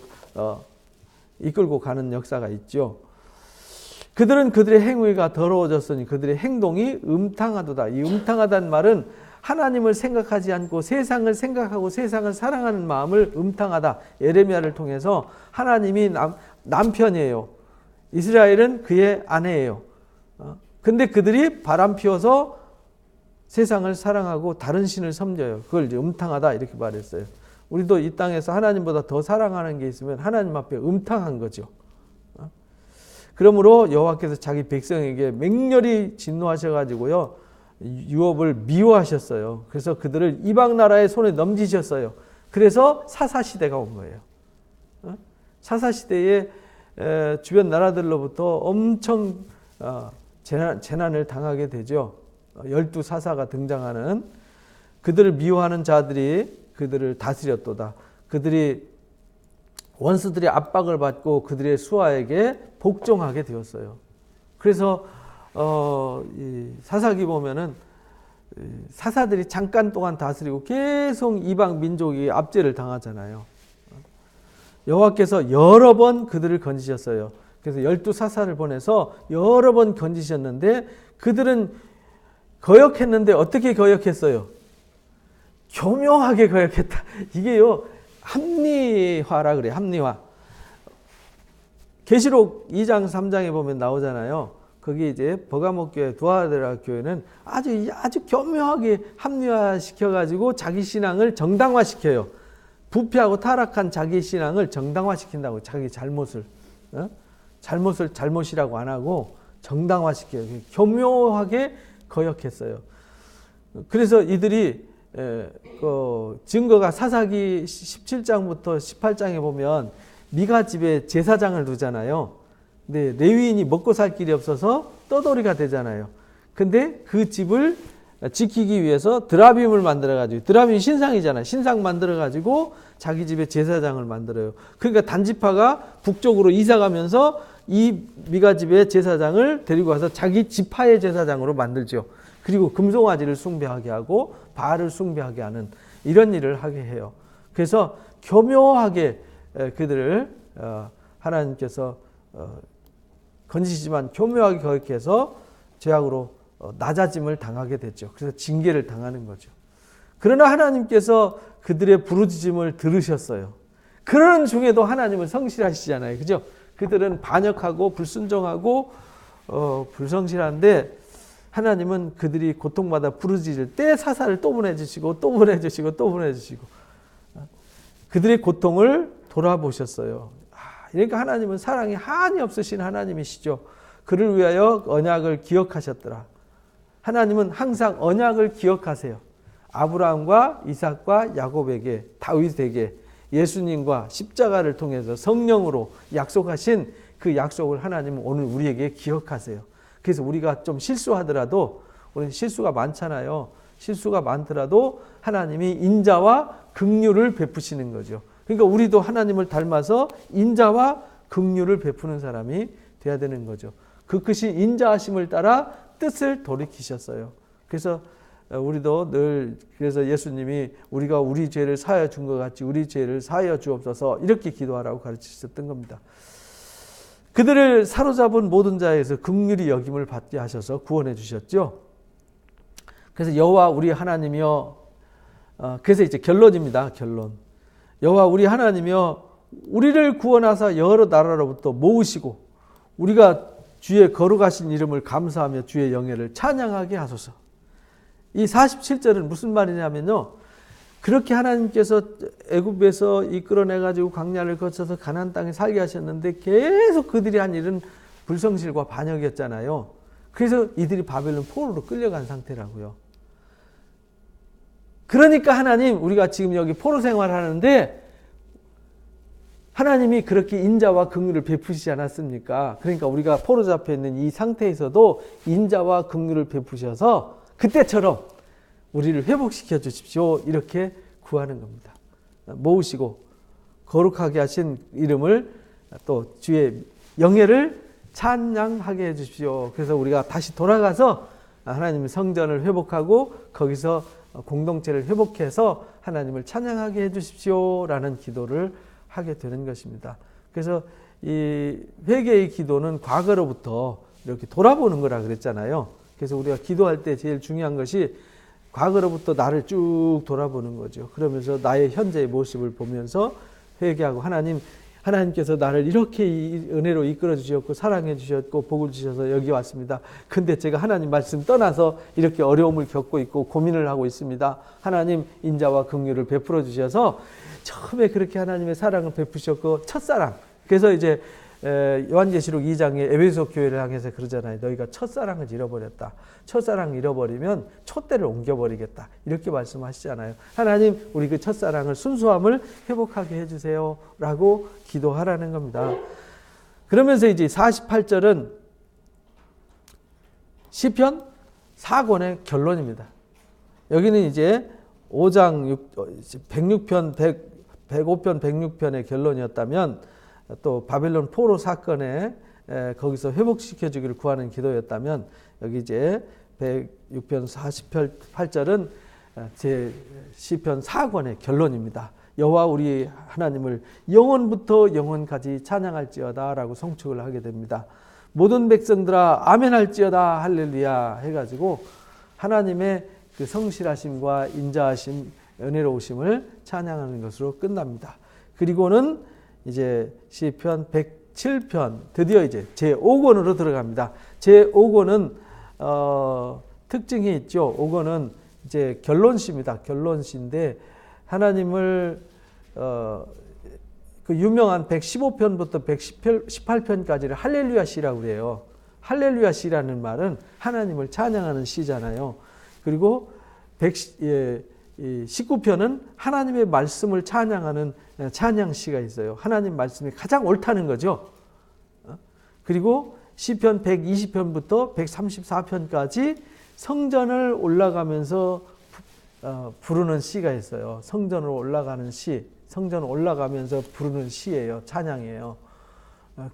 [SPEAKER 1] 이끌고 가는 역사가 있죠. 그들은 그들의 행위가 더러워졌으니 그들의 행동이 음탕하도다. 이 음탕하다는 말은 하나님을 생각하지 않고 세상을 생각하고 세상을 사랑하는 마음을 음탕하다. 예레미야를 통해서 하나님이 남편이에요. 이스라엘은 그의 아내예요. 근데 그들이 바람 피워서 세상을 사랑하고 다른 신을 섬겨요. 그걸 이제 음탕하다 이렇게 말했어요. 우리도 이 땅에서 하나님보다 더 사랑하는 게 있으면 하나님 앞에 음탕한 거죠. 그러므로 여호와께서 자기 백성에게 맹렬히 진노하셔가지고요, 유업을 미워하셨어요. 그래서 그들을 이방 나라의 손에 넘기셨어요. 그래서 사사시대가 온 거예요. 사사시대에 주변 나라들로부터 엄청 재난을 당하게 되죠. 12사사가 등장하는, 그들을 미워하는 자들이 그들을 다스렸도다. 원수들이 압박을 받고 그들의 수하에게 복종하게 되었어요. 그래서 이 사사기 보면은 사사들이 잠깐 동안 다스리고 계속 이방 민족이 압제를 당하잖아요. 여호와께서 여러 번 그들을 건지셨어요. 그래서 12사사를 보내서 여러 번 건지셨는데 그들은 거역했는데 어떻게 거역했어요? 교묘하게 거역했다. 이게요, 합리화라 그래요. 합리화. 계시록 2장 3장에 보면 나오잖아요. 거기 이제 버가모 교회, 두아데라 교회는 아주 교묘하게 합리화시켜 가지고 자기 신앙을 정당화시켜요. 부패하고 타락한 자기 신앙을 정당화시킨다고. 자기 잘못을 잘못이라고 안 하고 정당화시켜요. 교묘하게 거역했어요. 그래서 이들이 증거가 사사기 17장부터 18장에 보면 미가 집에 제사장을 두잖아요. 근데 레위인이 먹고 살 길이 없어서 떠돌이가 되잖아요. 근데 그 집을 지키기 위해서 드라빔을 만들어가지고, 드라빔이 신상이잖아요. 신상 만들어가지고 자기 집에 제사장을 만들어요. 그러니까 단지파가 북쪽으로 이사가면서 이 미가 집의 제사장을 데리고 와서 자기 지파의 제사장으로 만들죠. 그리고 금송아지를 숭배하게 하고 바알을 숭배하게 하는 이런 일을 하게 해요. 그래서 교묘하게 그들을 하나님께서 건지시지만 교묘하게 거역해서 죄악으로 낮아짐을 당하게 됐죠. 그래서 징계를 당하는 거죠. 그러나 하나님께서 그들의 부르짖음을 들으셨어요. 그런 중에도 하나님은 성실하시잖아요. 그죠? 그들은 반역하고 불순종하고 불성실한데 하나님은 그들이 고통받아 부르짖을 때 사사를 또 보내주시고 또 보내주시고 또 보내주시고 그들의 고통을 돌아보셨어요. 그러니까 하나님은 사랑이 한이 없으신 하나님이시죠. 그를 위하여 언약을 기억하셨더라. 하나님은 항상 언약을 기억하세요. 아브라함과 이삭과 야곱에게, 다윗에게, 예수님과 십자가를 통해서 성령으로 약속하신 그 약속을 하나님은 오늘 우리에게 기억하세요. 그래서 우리가 좀 실수하더라도, 우리 실수가 많잖아요. 실수가 많더라도 하나님이 인자와 긍휼을 베푸시는 거죠. 그러니까 우리도 하나님을 닮아서 인자와 긍휼을 베푸는 사람이 돼야 되는 거죠. 그 크신 인자하심을 따라 뜻을 돌이키셨어요. 그래서 우리도 늘, 그래서 예수님이 우리가 우리 죄를 사하여 준 것 같이 우리 죄를 사하여 주옵소서 이렇게 기도하라고 가르치셨던 겁니다. 그들을 사로잡은 모든 자에서 긍휼히 여김을 받게 하셔서 구원해 주셨죠. 그래서 여호와 우리 하나님이여, 그래서 이제 결론입니다. 결론. 여호와 우리 하나님이여, 우리를 구원하사 여러 나라로부터 모으시고 우리가 주의 거룩하신 이름을 감사하며 주의 영예를 찬양하게 하소서. 이 47절은 무슨 말이냐면요, 그렇게 하나님께서 애굽에서 이끌어내가지고 광야를 거쳐서 가나안 땅에 살게 하셨는데 계속 그들이 한 일은 불성실과 반역이었잖아요. 그래서 이들이 바벨론 포로로 끌려간 상태라고요. 그러니까 하나님, 우리가 지금 여기 포로 생활하는데 하나님이 그렇게 인자와 긍휼을 베푸시지 않았습니까? 그러니까 우리가 포로 잡혀 있는 이 상태에서도 인자와 긍휼을 베푸셔서 그때처럼 우리를 회복시켜 주십시오. 이렇게 구하는 겁니다. 모으시고 거룩하게 하신 이름을 또 주의 영예를 찬양하게 해 주십시오. 그래서 우리가 다시 돌아가서 하나님의 성전을 회복하고 거기서 공동체를 회복해서 하나님을 찬양하게 해 주십시오라는 기도를 하게 되는 것입니다. 그래서 이 회개의 기도는 과거로부터 이렇게 돌아보는 거라 그랬잖아요. 그래서 우리가 기도할 때 제일 중요한 것이 과거로부터 나를 쭉 돌아보는 거죠. 그러면서 나의 현재의 모습을 보면서 회개하고 하나님께서 나를 이렇게 은혜로 이끌어 주셨고 사랑해 주셨고 복을 주셔서 여기 왔습니다. 근데 제가 하나님 말씀 떠나서 이렇게 어려움을 겪고 있고 고민을 하고 있습니다. 하나님 인자와 긍휼을 베풀어 주셔서 처음에 그렇게 하나님의 사랑을 베푸셨고 첫사랑. 그래서 이제 요한계시록 2장에 에베소 교회를 향해서 그러잖아요. 너희가 첫사랑을 잃어버렸다. 첫사랑을 잃어버리면 촛대를 옮겨버리겠다. 이렇게 말씀하시잖아요. 하나님 우리 그 첫사랑을 순수함을 회복하게 해주세요 라고 기도하라는 겁니다. 그러면서 이제 48절은 시편 4권의 결론입니다. 여기는 이제 5장 105편 106편의 결론이었다면 또 바벨론 포로 사건에 거기서 회복시켜 주기를 구하는 기도였다면 여기 이제 106편 48절은 제 시편 4권의 결론입니다. 여호와 우리 하나님을 영원부터 영원까지 찬양할지어다 라고 성축을 하게 됩니다. 모든 백성들아 아멘할지어다 할렐루야 해가지고 하나님의 그 성실하심과 인자하심, 은혜로우심을 찬양하는 것으로 끝납니다. 그리고는 이제 시편 107편 드디어 이제 제5권으로 들어갑니다. 제5권은 특징이 있죠. 5권은 이제 결론시입니다. 결론시인데 하나님을 그 유명한 115편부터 118편까지를 할렐루야 시라고 그래요. 할렐루야 시라는 말은 하나님을 찬양하는 시잖아요. 그리고 19편은 하나님의 말씀을 찬양하는 찬양시가 있어요. 하나님 말씀이 가장 옳다는 거죠. 그리고 시편 120편부터 134편까지 성전을 올라가면서 부르는 시가 있어요. 성전으로 올라가는 시, 성전 올라가면서 부르는 시예요. 찬양이에요.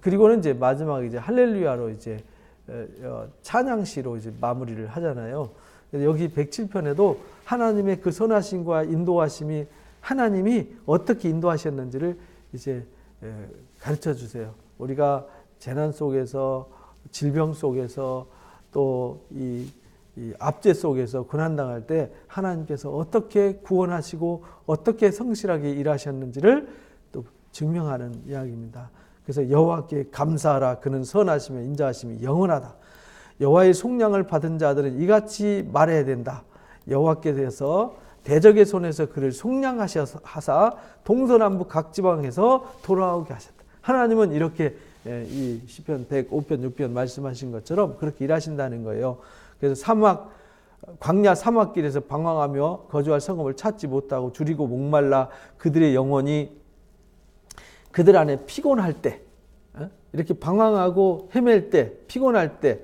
[SPEAKER 1] 그리고는 이제 마지막 이제 할렐루야로 이제 찬양시로 이제 마무리를 하잖아요. 여기 107편에도 하나님의 그 선하심과 인도하심이 하나님이 어떻게 인도하셨는지를 이제 가르쳐 주세요. 우리가 재난 속에서 질병 속에서 또 이 압제 속에서 고난당할 때 하나님께서 어떻게 구원하시고 어떻게 성실하게 일하셨는지를 또 증명하는 이야기입니다. 그래서 여호와께 감사하라. 그는 선하시며 인자하심이 영원하다. 여호와의 속량을 받은 자들은 이같이 말해야 된다. 여호와께서 대적의 손에서 그를 속량하사 동서남북 각 지방에서 돌아오게 하셨다. 하나님은 이렇게 이 시편 105편 6편 말씀하신 것처럼 그렇게 일하신다는 거예요. 그래서 광야 사막길에서 방황하며 거주할 성읍을 찾지 못하고 줄이고 목말라 그들의 영혼이 그들 안에 피곤할 때, 이렇게 방황하고 헤맬 때, 피곤할 때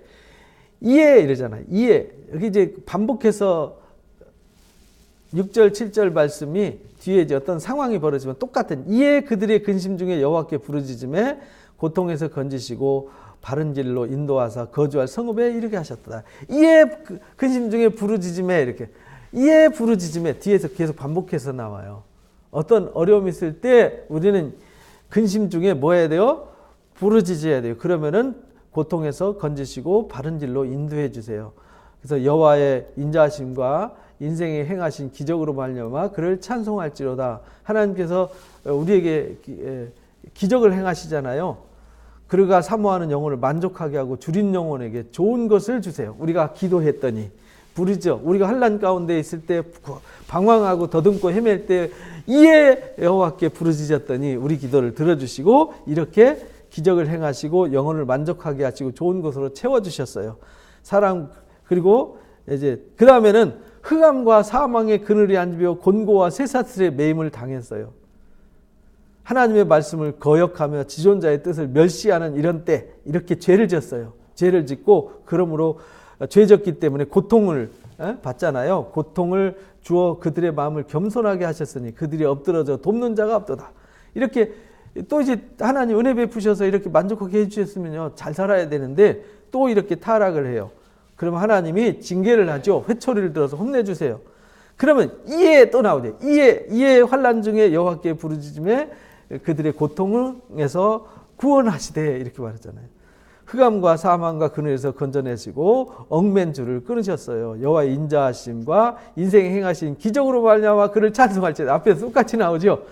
[SPEAKER 1] 이에 이러잖아요. 이에 여기 이제 반복해서 6절 7절 말씀이 뒤에 이제 어떤 상황이 벌어지면 똑같은 이에 그들의 근심 중에 여호와께 부르짖음에 고통에서 건지시고 바른 길로 인도하사 거주할 성읍에 이르게 하셨다. 이에 근심 중에 부르짖음에 이렇게 이에 부르짖음에 뒤에서 계속 반복해서 나와요. 어떤 어려움이 있을 때 우리는 근심 중에 뭐 해야 돼요? 부르짖어야 돼요. 그러면은 고통에서 건지시고 바른 길로 인도해 주세요. 그래서 여호와의 인자하심과 인생에 행하신 기적으로 말미암아 그를 찬송할지로다. 하나님께서 우리에게 기적을 행하시잖아요. 그가 사모하는 영혼을 만족하게 하고 줄인 영혼에게 좋은 것을 주세요. 우리가 기도했더니 부르죠. 우리가 환난 가운데 있을 때 방황하고 더듬고 헤맬 때 이에 여호와께 부르짖었더니 우리 기도를 들어주시고 이렇게 기적을 행하시고 영혼을 만족하게 하시고 좋은 것으로 채워주셨어요. 그리고 이제 그 다음에는 흑암과 사망의 그늘에 앉으며 곤고와 쇠사슬의 매임을 당했어요. 하나님의 말씀을 거역하며 지존자의 뜻을 멸시하는 이런 때 이렇게 죄를 졌어요. 죄를 짓고 그러므로 죄 졌기 때문에 고통을 받잖아요. 고통을 주어 그들의 마음을 겸손하게 하셨으니 그들이 엎드러져 돕는 자가 없도다. 이렇게 또 이제 하나님 은혜 베푸셔서 이렇게 만족하게 해주셨으면요 잘 살아야 되는데 또 이렇게 타락을 해요. 그러면 하나님이 징계를 하죠. 회초리를 들어서 혼내주세요. 그러면 이에 또 나오죠. 이에 환난 중에 여호와께 부르짖음에 그들의 고통에서 구원하시되 이렇게 말했잖아요. 흑암과 사망과 그늘에서 건져내시고 얽맨 줄을 끊으셨어요. 여호와의 인자하심과 인생에 행하신 기적으로 말미암아 그를 찬송할지어다. 앞에서 똑같이 나오죠.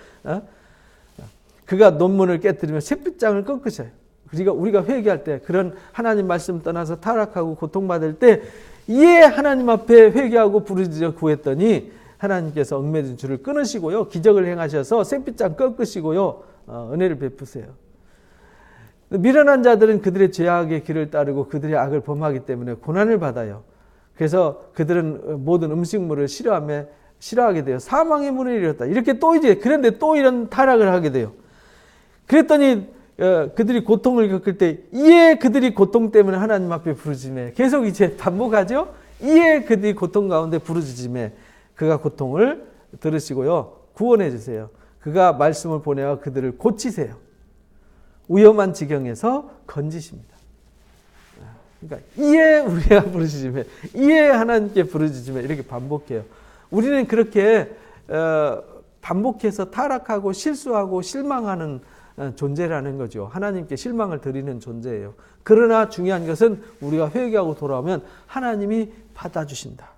[SPEAKER 1] 그가 논문을 깨뜨리며 샛빛장을 꺾으셔요. 우리가 회개할 때 그런 하나님 말씀 떠나서 타락하고 고통받을 때 이에 하나님 앞에 회개하고 부르짖어 구했더니 하나님께서 얽매진 줄을 끊으시고요. 기적을 행하셔서 샛빛장 꺾으시고요. 은혜를 베푸세요. 미련한 자들은 그들의 죄악의 길을 따르고 그들의 악을 범하기 때문에 고난을 받아요. 그래서 그들은 모든 음식물을 싫어하게 돼요. 사망의 문을 이뤘다. 이렇게 그런데 또 이런 타락을 하게 돼요. 그랬더니 그들이 고통을 겪을 때 이에 그들이 고통 때문에 하나님 앞에 부르짖음에 계속 이제 반복하죠. 이에 그들이 고통 가운데 부르짖음에 그가 고통을 들으시고요. 구원해 주세요. 그가 말씀을 보내어 그들을 고치세요. 위험한 지경에서 건지십니다. 그러니까 이에 우리가 부르짖으며 이에 하나님께 부르짖으며 이렇게 반복해요. 우리는 그렇게 반복해서 타락하고 실수하고 실망하는 존재라는 거죠. 하나님께 실망을 드리는 존재예요. 그러나 중요한 것은 우리가 회개하고 돌아오면 하나님이 받아주신다.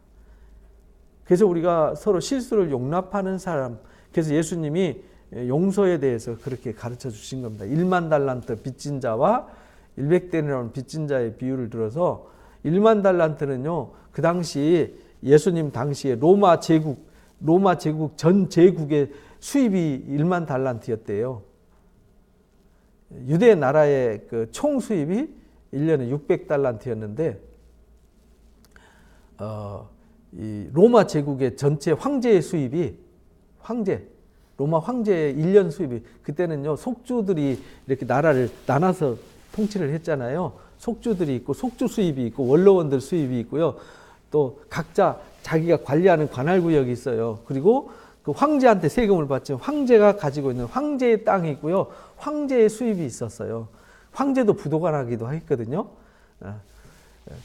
[SPEAKER 1] 그래서 우리가 서로 실수를 용납하는 사람, 그래서 예수님이 용서에 대해서 그렇게 가르쳐 주신 겁니다. 1만 달란트 빚진 자와 100데나리온 빚진 자의 비유를 들어서 1만 달란트는요, 그 당시 예수님 당시에 로마 제국 전 제국의 수입이 1만 달란트였대요. 유대 나라의 그 총 수입이 1년에 600달란트였는데 이 로마 제국의 전체 황제의 수입이 로마 황제의 1년 수입이 그때는요 속주들이 이렇게 나라를 나눠서 통치를 했잖아요. 속주들이 있고 속주 수입이 있고 원로원들 수입이 있고요. 또 각자 자기가 관리하는 관할구역이 있어요. 그리고 그 황제한테 세금을 받지만 황제가 가지고 있는 황제의 땅이 있고요. 황제의 수입이 있었어요. 황제도 부도가 나기도 했거든요.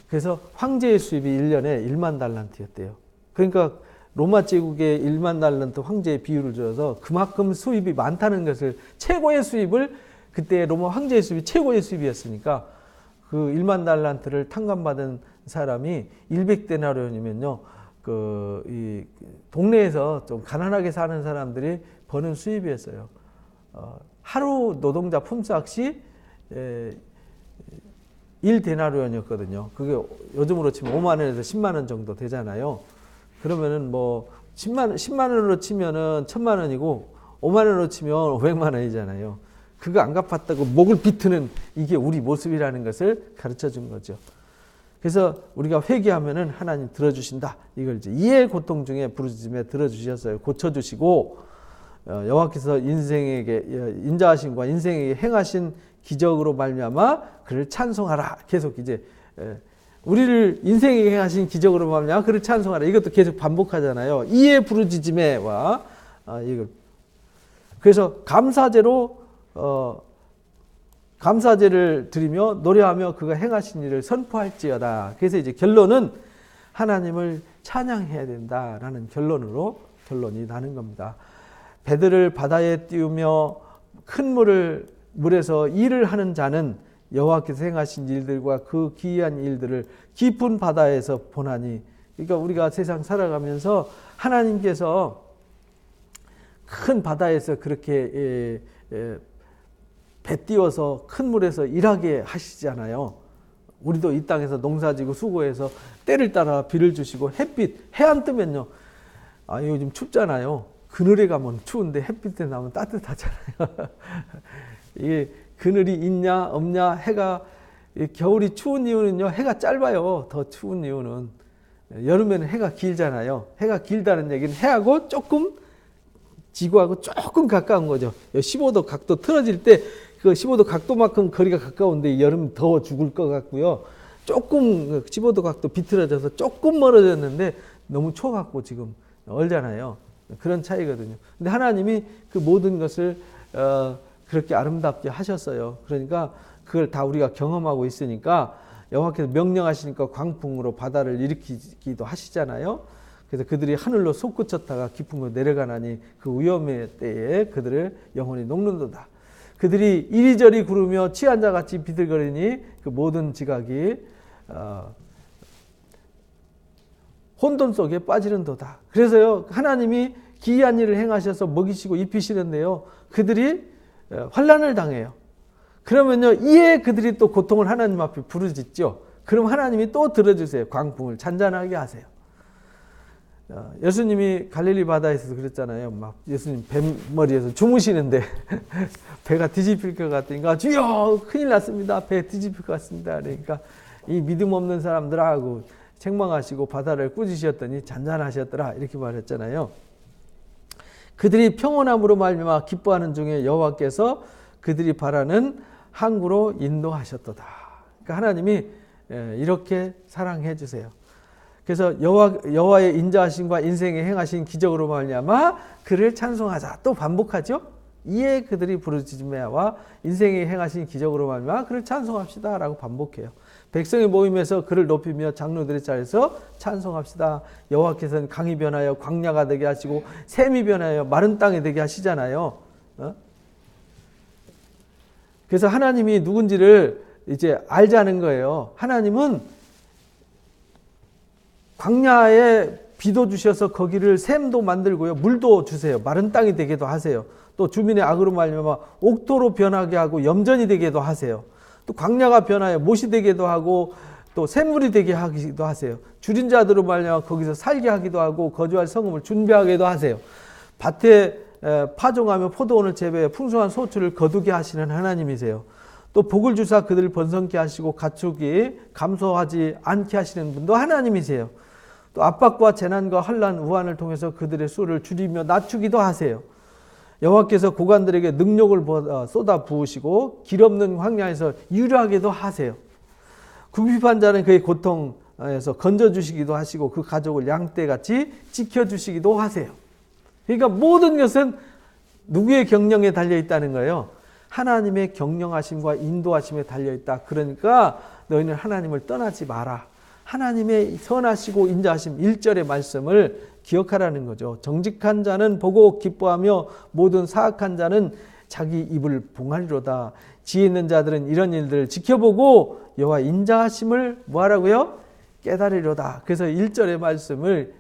[SPEAKER 1] 그래서 황제의 수입이 1년에 1만 달란트였대요. 그러니까 로마 제국의 1만 달란트 황제의 비유를 들어서 그만큼 수입이 많다는 것을 최고의 수입을 그때 로마 황제의 수입이 최고의 수입이었으니까 그 1만 달란트를 탕감받은 사람이 100데나리온이면요. 이 동네에서 좀 가난하게 사는 사람들이 버는 수입이었어요. 하루 노동자 품삯이 1데나리온이었거든요. 그게 요즘으로 치면 5만 원에서 10만 원 정도 되잖아요. 그러면은 뭐 10만 원으로 치면은 1000만 원이고 5만 원으로 치면 500만 원이잖아요. 그거 안 갚았다고 목을 비트는 이게 우리 모습이라는 것을 가르쳐 준 거죠. 그래서 우리가 회개하면은 하나님 들어주신다. 이걸 이제 이해의 고통 중에 부르짖음에 들어주셨어요. 고쳐주시고 여호와께서 인자하심과 인생에게 행하신 기적으로 말미암아 그를 찬송하라. 계속 이제 우리를 인생에게 행하신 기적으로 말미암아 그를 찬송하라. 이것도 계속 반복하잖아요. 이해 부르짖음에와 이걸 그래서 감사제를 드리며 노래하며 그가 행하신 일을 선포할지어다. 그래서 이제 결론은 하나님을 찬양해야 된다라는 결론이 나는 겁니다. 배들을 바다에 띄우며 큰 물에서 일을 하는 자는 여호와께서 행하신 일들과 그 기이한 일들을 깊은 바다에서 보나니. 그러니까 우리가 세상 살아가면서 하나님께서 큰 바다에서 그렇게 배 띄워서 큰 물에서 일하게 하시잖아요. 우리도 이 땅에서 농사지고 수고해서 때를 따라 비를 주시고 해 안 뜨면요. 요즘 춥잖아요. 그늘에 가면 추운데 햇빛에 나오면 따뜻하잖아요. 이게 그늘이 있냐 없냐 해가 겨울이 추운 이유는요. 해가 짧아요. 더 추운 이유는 여름에는 해가 길잖아요. 해가 길다는 얘기는 해하고 조금 지구하고 조금 가까운 거죠. 15도 각도 틀어질 때 그 15도 각도만큼 거리가 가까운데 여름 더워 죽을 것 같고요. 조금 15도 각도 비틀어져서 조금 멀어졌는데 너무 추워갖고 지금 얼잖아요. 그런 차이거든요. 근데 하나님이 그 모든 것을 그렇게 아름답게 하셨어요. 그러니까 그걸 다 우리가 경험하고 있으니까 여호와께서 명령하시니까 광풍으로 바다를 일으키기도 하시잖아요. 그래서 그들이 하늘로 솟구쳤다가 깊은 곳 내려가나니 그 위험의 때에 그들을 영원히 녹는도다. 그들이 이리저리 구르며 취한 자같이 비틀거리니 그 모든 지각이 혼돈 속에 빠지는도다. 그래서요 하나님이 기이한 일을 행하셔서 먹이시고 입히시는데요 그들이 환난을 당해요. 그러면요 이에 그들이 또 고통을 하나님 앞에 부르짖죠. 그럼 하나님이 또 들어주세요. 광풍을 잔잔하게 하세요. 예수님이 갈릴리 바다에서도 그랬잖아요. 막 예수님 뱃머리에서 주무시는데 배가 뒤집힐 것 같으니까 주여 큰일 났습니다. 배 뒤집힐 것 같습니다. 그러니까 이 믿음 없는 사람들하고 책망하시고 바다를 꾸짖으셨더니 잔잔하셨더라 이렇게 말했잖아요. 그들이 평온함으로 말미암아 기뻐하는 중에 여호와께서 그들이 바라는 항구로 인도하셨도다. 그러니까 하나님이 이렇게 사랑해 주세요. 그래서 여호와의 인자하심과 인생에 행하신 기적으로 말미암아 그를 찬송하자. 또 반복하죠. 이에 그들이 부르짖음과 인생에 행하신 기적으로 말미암아 그를 찬송합시다 라고 반복해요. 백성의 모임에서 그를 높이며 장로들의 자리에서 찬송합시다. 여호와께서는 강이 변하여 광야가 되게 하시고 샘이 변하여 마른 땅이 되게 하시잖아요. 그래서 하나님이 누군지를 이제 알자는 거예요. 하나님은 광야에 비도 주셔서 거기를 샘도 만들고요, 물도 주세요. 마른 땅이 되게도 하세요. 또 주민의 악으로 말미암아 옥토로 변하게 하고 염전이 되게도 하세요. 또 광야가 변하여 못이 되게도 하고 또 샘물이 되게 하기도 하세요. 줄인 자들로 말미암아 거기서 살게 하기도 하고 거주할 성읍을 준비하기도 하세요. 밭에 파종하며 포도원을 재배해 풍성한 소출을 거두게 하시는 하나님이세요. 또 복을 주사 그들을 번성케 하시고 가축이 감소하지 않게 하시는 분도 하나님이세요. 또 압박과 재난과 환난, 우환을 통해서 그들의 수를 줄이며 낮추기도 하세요. 여호와께서 고관들에게 능력을 쏟아 부으시고 길 없는 광야에서 유료하게도 하세요. 궁핍한 자는 그의 고통에서 건져주시기도 하시고 그 가족을 양떼같이 지켜주시기도 하세요. 그러니까 모든 것은 누구의 경영에 달려있다는 거예요? 하나님의 경영하심과 인도하심에 달려있다. 그러니까 너희는 하나님을 떠나지 마라. 하나님의 선하시고 인자하심 1절의 말씀을 기억하라는 거죠. 정직한 자는 보고 기뻐하며 모든 사악한 자는 자기 입을 봉하리로다. 지혜 있는 자들은 이런 일들을 지켜보고 여호와 인자하심을 뭐하라고요? 깨달으리로다. 그래서 1절의 말씀을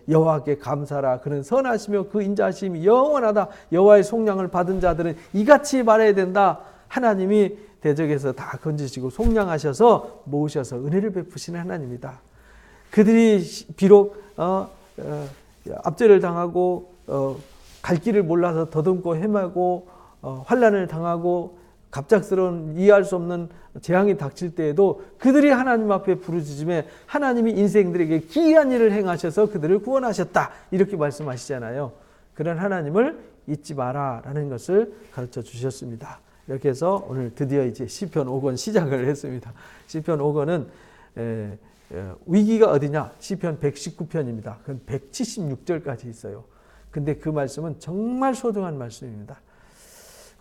[SPEAKER 1] 여호와께 감사라. 그는 선하시며 그 인자하심이 영원하다. 여호와의 속량을 받은 자들은 이같이 말해야 된다. 하나님이 대적에서 다 건지시고 속량하셔서 모으셔서 은혜를 베푸시는 하나님이다. 그들이 비록 압제를 당하고 갈 길을 몰라서 더듬고 헤매고 환난을 당하고 갑작스러운 이해할 수 없는 재앙이 닥칠 때에도 그들이 하나님 앞에 부르짖음에 하나님이 인생들에게 기이한 일을 행하셔서 그들을 구원하셨다. 이렇게 말씀하시잖아요. 그런 하나님을 잊지 마라라는 것을 가르쳐 주셨습니다. 이렇게 해서 오늘 드디어 이제 시편 5권 시작을 했습니다. 시편 5권은 위기가 어디냐? 시편 119편입니다. 그건 176절까지 있어요. 근데 그 말씀은 정말 소중한 말씀입니다.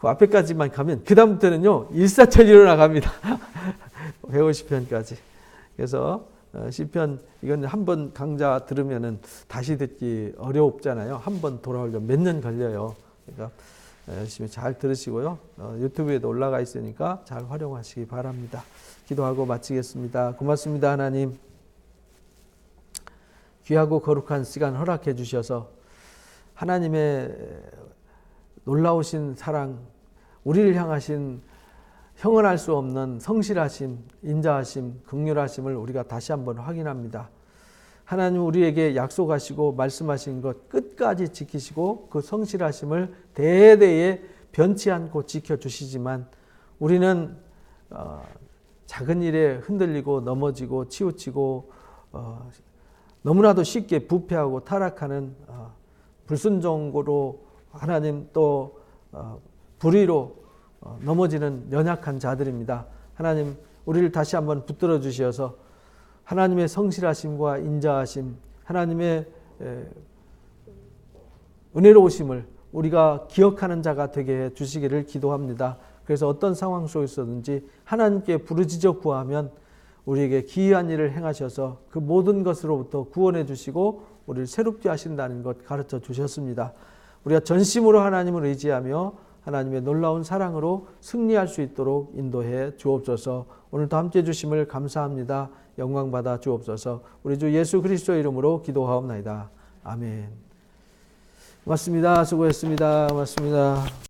[SPEAKER 1] 그 앞에까지만 가면 그 다음부터는요 일사천리로 나갑니다. 150편까지. 그래서 시편 이건 한 번 강좌 들으면은 다시 듣기 어렵잖아요. 한 번 돌아오려면 몇 년 걸려요. 그러니까 열심히 잘 들으시고요. 유튜브에도 올라가 있으니까 잘 활용하시기 바랍니다. 기도하고 마치겠습니다. 고맙습니다, 하나님. 귀하고 거룩한 시간 허락해 주셔서 하나님의 놀라우신 사랑, 우리를 향하신 형언할 수 없는 성실하심, 인자하심, 긍휼하심을 우리가 다시 한번 확인합니다. 하나님 우리에게 약속하시고 말씀하신 것 끝까지 지키시고 그 성실하심을 대대에 변치 않고 지켜주시지만 우리는 작은 일에 흔들리고 넘어지고 치우치고 너무나도 쉽게 부패하고 타락하는 불순종으로 하나님 또 불의로 넘어지는 연약한 자들입니다. 하나님 우리를 다시 한번 붙들어 주셔서 하나님의 성실하심과 인자하심, 하나님의 은혜로우심을 우리가 기억하는 자가 되게 해 주시기를 기도합니다. 그래서 어떤 상황 속에서든지 하나님께 부르짖어 구하면 우리에게 기이한 일을 행하셔서 그 모든 것으로부터 구원해 주시고 우리를 새롭게 하신다는 것 가르쳐 주셨습니다. 우리가 전심으로 하나님을 의지하며 하나님의 놀라운 사랑으로 승리할 수 있도록 인도해 주옵소서. 오늘도 함께해 주심을 감사합니다. 영광 받아 주옵소서. 우리 주 예수 그리스도 이름으로 기도하옵나이다. 아멘. 고맙습니다. 수고했습니다. 고맙습니다.